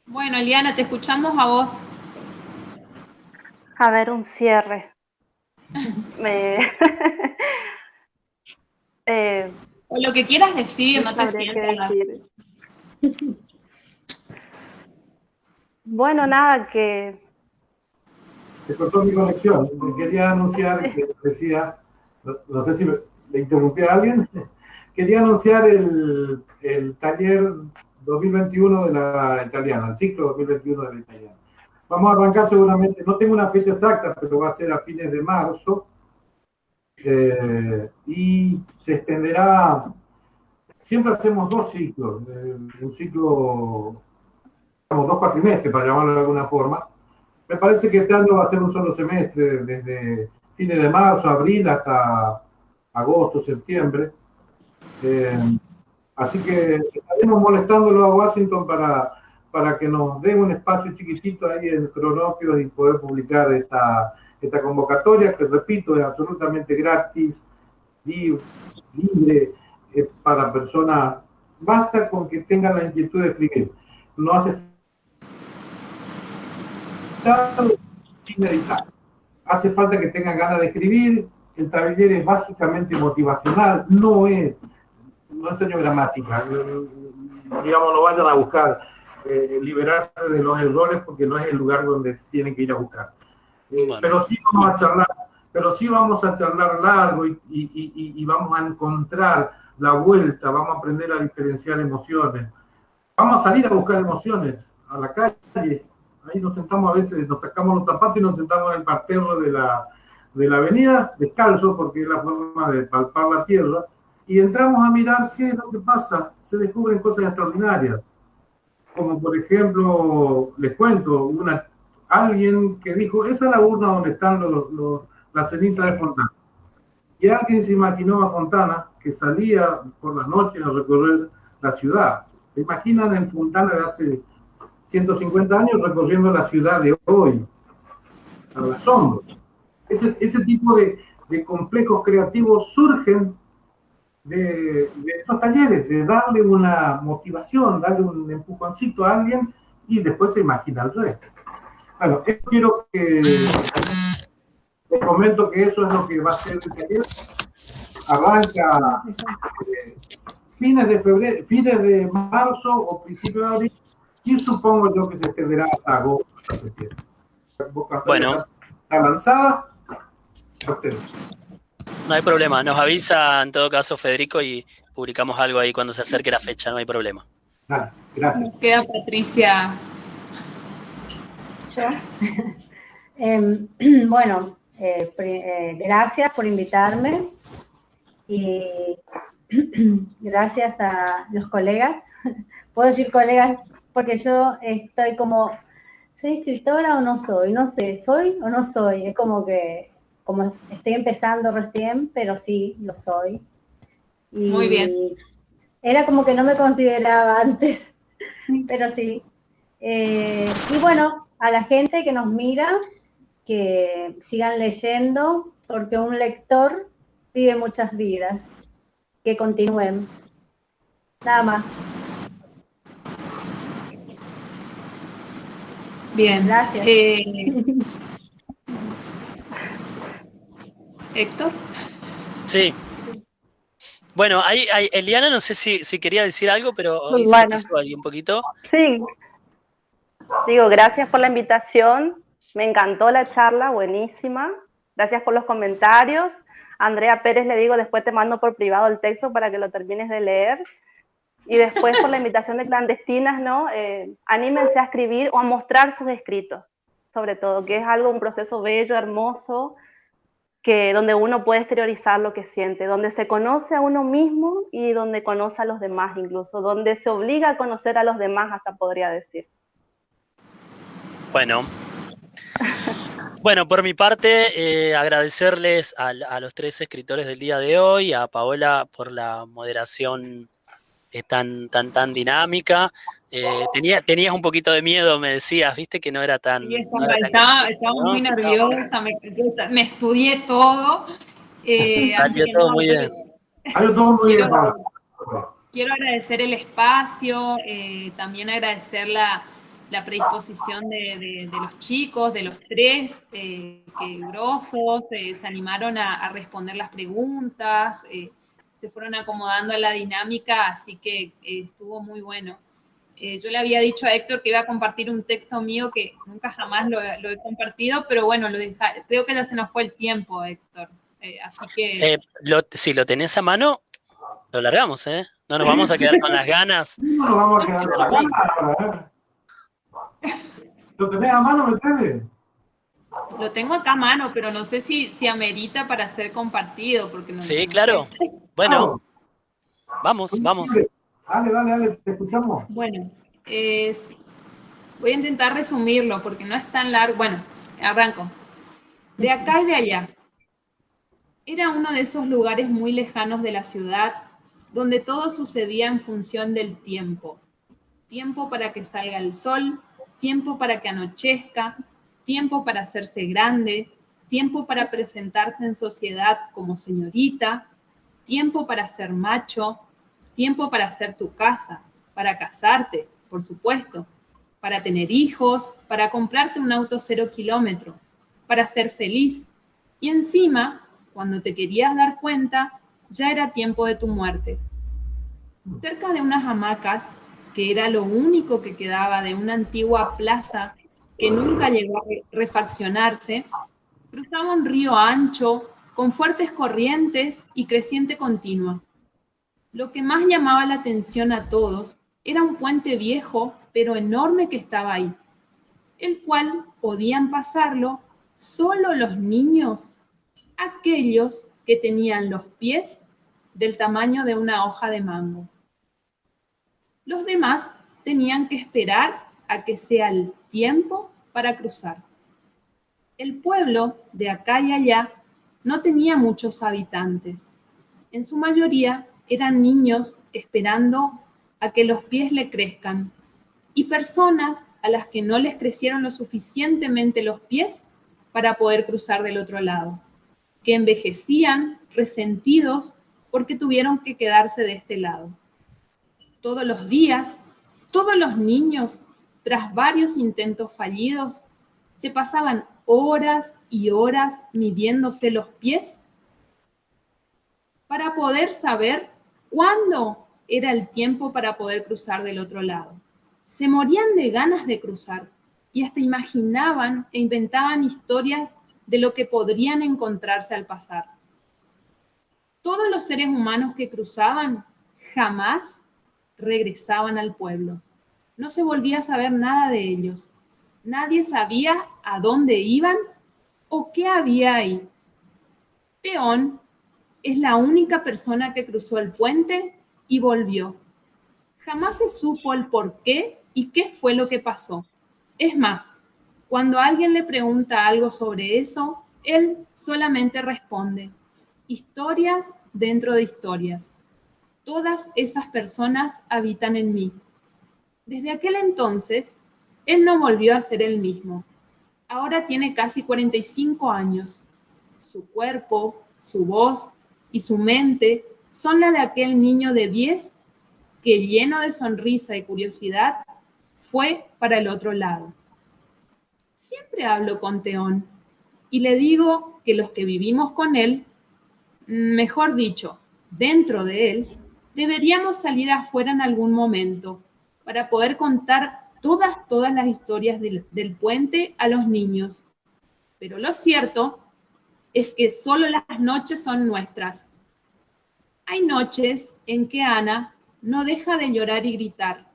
Bueno, Eliana, te escuchamos a vos. A ver, un cierre. O lo que quieras decir, no te sientas. Bueno, nada, que... Se cortó mi conexión. Quería anunciar que decía, no sé si le interrumpí a alguien, quería anunciar el taller 2021 de la italiana, el ciclo 2021 de la italiana. Vamos a arrancar seguramente, no tengo una fecha exacta, pero va a ser a fines de marzo, y se extenderá, siempre hacemos dos ciclos, un ciclo, dos cuatrimestres para llamarlo de alguna forma. Me parece que este año va a ser un solo semestre, desde fines de marzo, abril hasta agosto, septiembre. Así que estaremos molestándolo a Washington para que nos den un espacio chiquitito ahí en Cronopios y poder publicar esta convocatoria, que repito, es absolutamente gratis, libre para personas. Basta con que tengan la inquietud de escribir. No hace sin meditar. Hace falta que tengan ganas de escribir. El taller es básicamente motivacional, no enseño gramática. Digamos, no vayan a buscar liberarse de los errores porque no es el lugar donde tienen que ir a buscar. Bueno. Pero sí vamos a charlar largo y vamos a encontrar la vuelta, vamos a aprender a diferenciar emociones. Vamos a salir a buscar emociones a la calle. Ahí nos sentamos a veces, nos sacamos los zapatos y nos sentamos en el parterre de la avenida, descalzo, porque es la forma de palpar la tierra, y entramos a mirar qué es lo que pasa. Se descubren cosas extraordinarias. Como por ejemplo, les cuento, alguien que dijo, esa es la urna donde están las cenizas de Fontana. Y alguien se imaginó a Fontana que salía por las noches a recorrer la ciudad. ¿Se imaginan en Fontana de hace 150 años recorriendo la ciudad de hoy? Al asombro. Ese tipo de complejos creativos surgen de estos talleres, de darle una motivación, darle un empujoncito a alguien y después se imagina el resto. Bueno, quiero que les comento que eso es lo que va a ser el taller. Arranca fines de febrero, fines de marzo o principios de abril, y supongo yo que se extenderá hasta agosto, hasta septiembre. Bueno. Está lanzada. No hay problema, nos avisa en todo caso Federico y publicamos algo ahí cuando se acerque la fecha, no hay problema. Dale, gracias. Nos queda Patricia. Bueno, gracias por invitarme y gracias a los colegas. Puedo decir colegas porque yo estoy como, ¿soy escritora o no soy? No sé, ¿soy o no soy? Es como que, como estoy empezando recién, pero sí, lo soy. Y Muy bien. era como que no me consideraba antes, pero sí. Y bueno, a la gente que nos mira, que sigan leyendo, porque un lector vive muchas vidas. Que continúen. Nada más. Bien. Gracias. Héctor. Sí. Bueno, Eliana no sé si quería decir algo, pero hoy se Bueno, quiso ahí un poquito. sí, digo, gracias por la invitación. Me encantó la charla, buenísima. Gracias por los comentarios. Andrea Pérez le digo, después te mando por privado el texto para que lo termines de leer. Y después por la invitación de clandestinas, ¿no? Anímense a escribir o a mostrar sus escritos, sobre todo, que es algo, un proceso bello, hermoso, que donde uno puede exteriorizar lo que siente, donde se conoce a uno mismo y donde conoce a los demás incluso, donde se obliga a conocer a los demás, hasta podría decir. Bueno, por mi parte, agradecerles a los 3 escritores del día de hoy, a Paola por la moderación tan dinámica. Tenías un poquito de miedo, me decías, viste que no era tan... Sí, no era tan estaba ¿no? muy nerviosa, me estudié todo. Así Salió que todo no, muy bien. Salió todo muy bien, Pablo. quiero agradecer el espacio, también agradecer la predisposición de los chicos, de los 3, que grosos, se animaron a responder las preguntas, se fueron acomodando a la dinámica, así que estuvo muy bueno. Yo le había dicho a Héctor que iba a compartir un texto mío que nunca jamás lo he compartido, pero bueno, creo que ya se nos fue el tiempo, Héctor. Así que... si lo tenés a mano, lo largamos, ¿eh? No nos vamos a quedar con las ganas. No nos vamos a quedar con las ganas ahora, ¿Lo tenés a mano, Metele? Lo tengo acá a mano, pero no sé si amerita para ser compartido, porque no, Sí, no claro. sé. Bueno, vamos. Dale, te escuchamos. Bueno, voy a intentar resumirlo, porque no es tan largo. Bueno, arranco. De acá y de allá. Era uno de esos lugares muy lejanos de la ciudad, donde todo sucedía en función del tiempo. Tiempo para que salga el sol, tiempo para que anochezca, tiempo para hacerse grande, tiempo para presentarse en sociedad como señorita, tiempo para ser macho, tiempo para hacer tu casa, para casarte, por supuesto, para tener hijos, para comprarte un auto 0 kilómetro, para ser feliz. Y encima, cuando te querías dar cuenta, ya era tiempo de tu muerte. Cerca de unas hamacas, que era lo único que quedaba de una antigua plaza que nunca llegó a refaccionarse, cruzaba un río ancho, con fuertes corrientes y creciente continua. Lo que más llamaba la atención a todos era un puente viejo, pero enorme que estaba ahí, el cual podían pasarlo solo los niños, aquellos que tenían los pies del tamaño de una hoja de mango. Los demás tenían que esperar a que sea el tiempo para cruzar. El pueblo de acá y allá no tenía muchos habitantes. En su mayoría eran niños esperando a que los pies le crezcan y personas a las que no les crecieron lo suficientemente los pies para poder cruzar del otro lado, que envejecían resentidos porque tuvieron que quedarse de este lado. Todos los días, todos los niños, tras varios intentos fallidos, se pasaban horas y horas midiéndose los pies para poder saber cuándo era el tiempo para poder cruzar del otro lado. Se morían de ganas de cruzar y hasta imaginaban e inventaban historias de lo que podrían encontrarse al pasar. Todos los seres humanos que cruzaban jamás regresaban al pueblo. No se volvía a saber nada de ellos. Nadie sabía a dónde iban o qué había ahí. Peón Es la única persona que cruzó el puente y volvió. Jamás se supo el por qué y qué fue lo que pasó. Es más, cuando alguien le pregunta algo sobre eso, él solamente responde: historias dentro de historias. Todas esas personas habitan en mí. Desde aquel entonces, él no volvió a ser el mismo. Ahora tiene casi 45 años. Su cuerpo, su voz y su mente son la de aquel niño de 10 que, lleno de sonrisa y curiosidad, fue para el otro lado. Siempre hablo con Teón y le digo que los que vivimos con él, mejor dicho, dentro de él, deberíamos salir afuera en algún momento para poder contar todas las historias del puente a los niños. Pero lo cierto es que solo las noches son nuestras. Hay noches en que Ana no deja de llorar y gritar,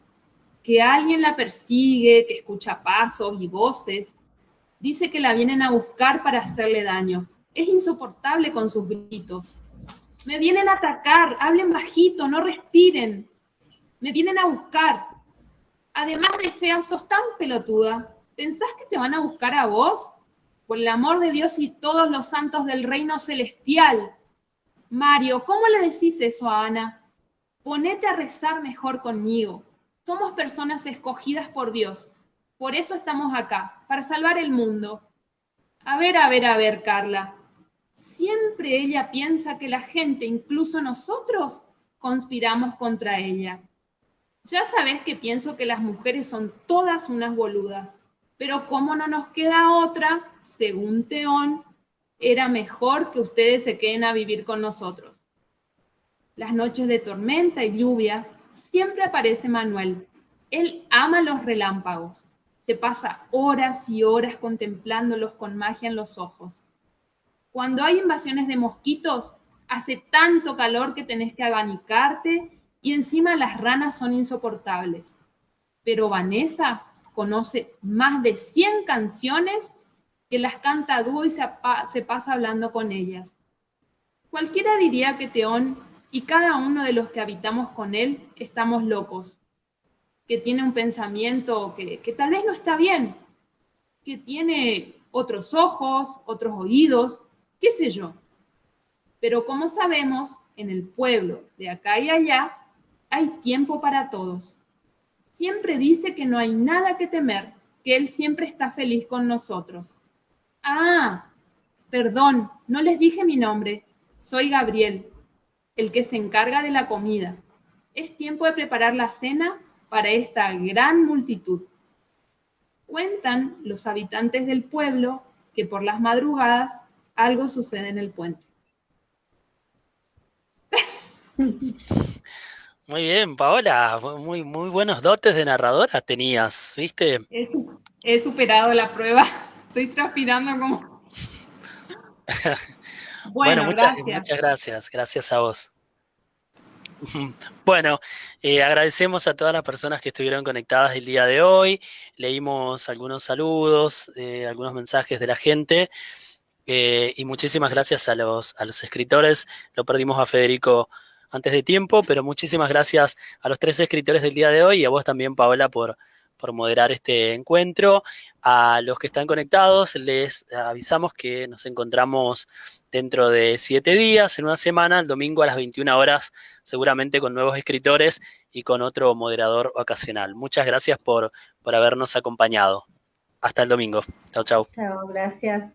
que alguien la persigue, que escucha pasos y voces. Dice que la vienen a buscar para hacerle daño. Es insoportable con sus gritos. Me vienen a atacar, hablen bajito, no respiren. Me vienen a buscar. Además de fea, sos tan pelotuda. ¿Pensás que te van a buscar a vos? Por el amor de Dios y todos los santos del reino celestial. Mario, ¿cómo le decís eso a Ana? Ponete a rezar mejor conmigo. Somos personas escogidas por Dios. Por eso estamos acá, para salvar el mundo. A ver, Carla. Siempre ella piensa que la gente, incluso nosotros, conspiramos contra ella. Ya sabés que pienso que las mujeres son todas unas boludas, pero como no nos queda otra, según Teón, era mejor que ustedes se queden a vivir con nosotros. Las noches de tormenta y lluvia siempre aparece Manuel. Él ama los relámpagos. Se pasa horas y horas contemplándolos con magia en los ojos. Cuando hay invasiones de mosquitos, hace tanto calor que tenés que abanicarte y encima las ranas son insoportables. Pero Vanessa conoce más de 100 canciones que las canta a dúo y se pasa hablando con ellas. Cualquiera diría que Teón y cada uno de los que habitamos con él estamos locos, que tiene un pensamiento que tal vez no está bien, que tiene otros ojos, otros oídos, qué sé yo. Pero como sabemos, en el pueblo de acá y allá hay tiempo para todos. Siempre dice que no hay nada que temer, que él siempre está feliz con nosotros. Ah, perdón, no les dije mi nombre. Soy Gabriel, el que se encarga de la comida. Es tiempo de preparar la cena para esta gran multitud. Cuentan los habitantes del pueblo que por las madrugadas algo sucede en el puente. Muy bien, Paola, muy, muy buenos dotes de narradora tenías, ¿viste? He superado la prueba. Estoy transpirando como... Bueno, gracias. muchas gracias a vos. Bueno, agradecemos a todas las personas que estuvieron conectadas el día de hoy. Leímos algunos saludos, algunos mensajes de la gente, y muchísimas gracias a los escritores. Lo perdimos a Federico antes de tiempo, pero muchísimas gracias a los 3 escritores del día de hoy y a vos también, Paola, por moderar este encuentro. A los que están conectados, les avisamos que nos encontramos dentro de 7 días, en una semana, el domingo a las 21 horas, seguramente con nuevos escritores y con otro moderador ocasional. Muchas gracias por habernos acompañado. Hasta el domingo. Chau, chau. Chao, gracias.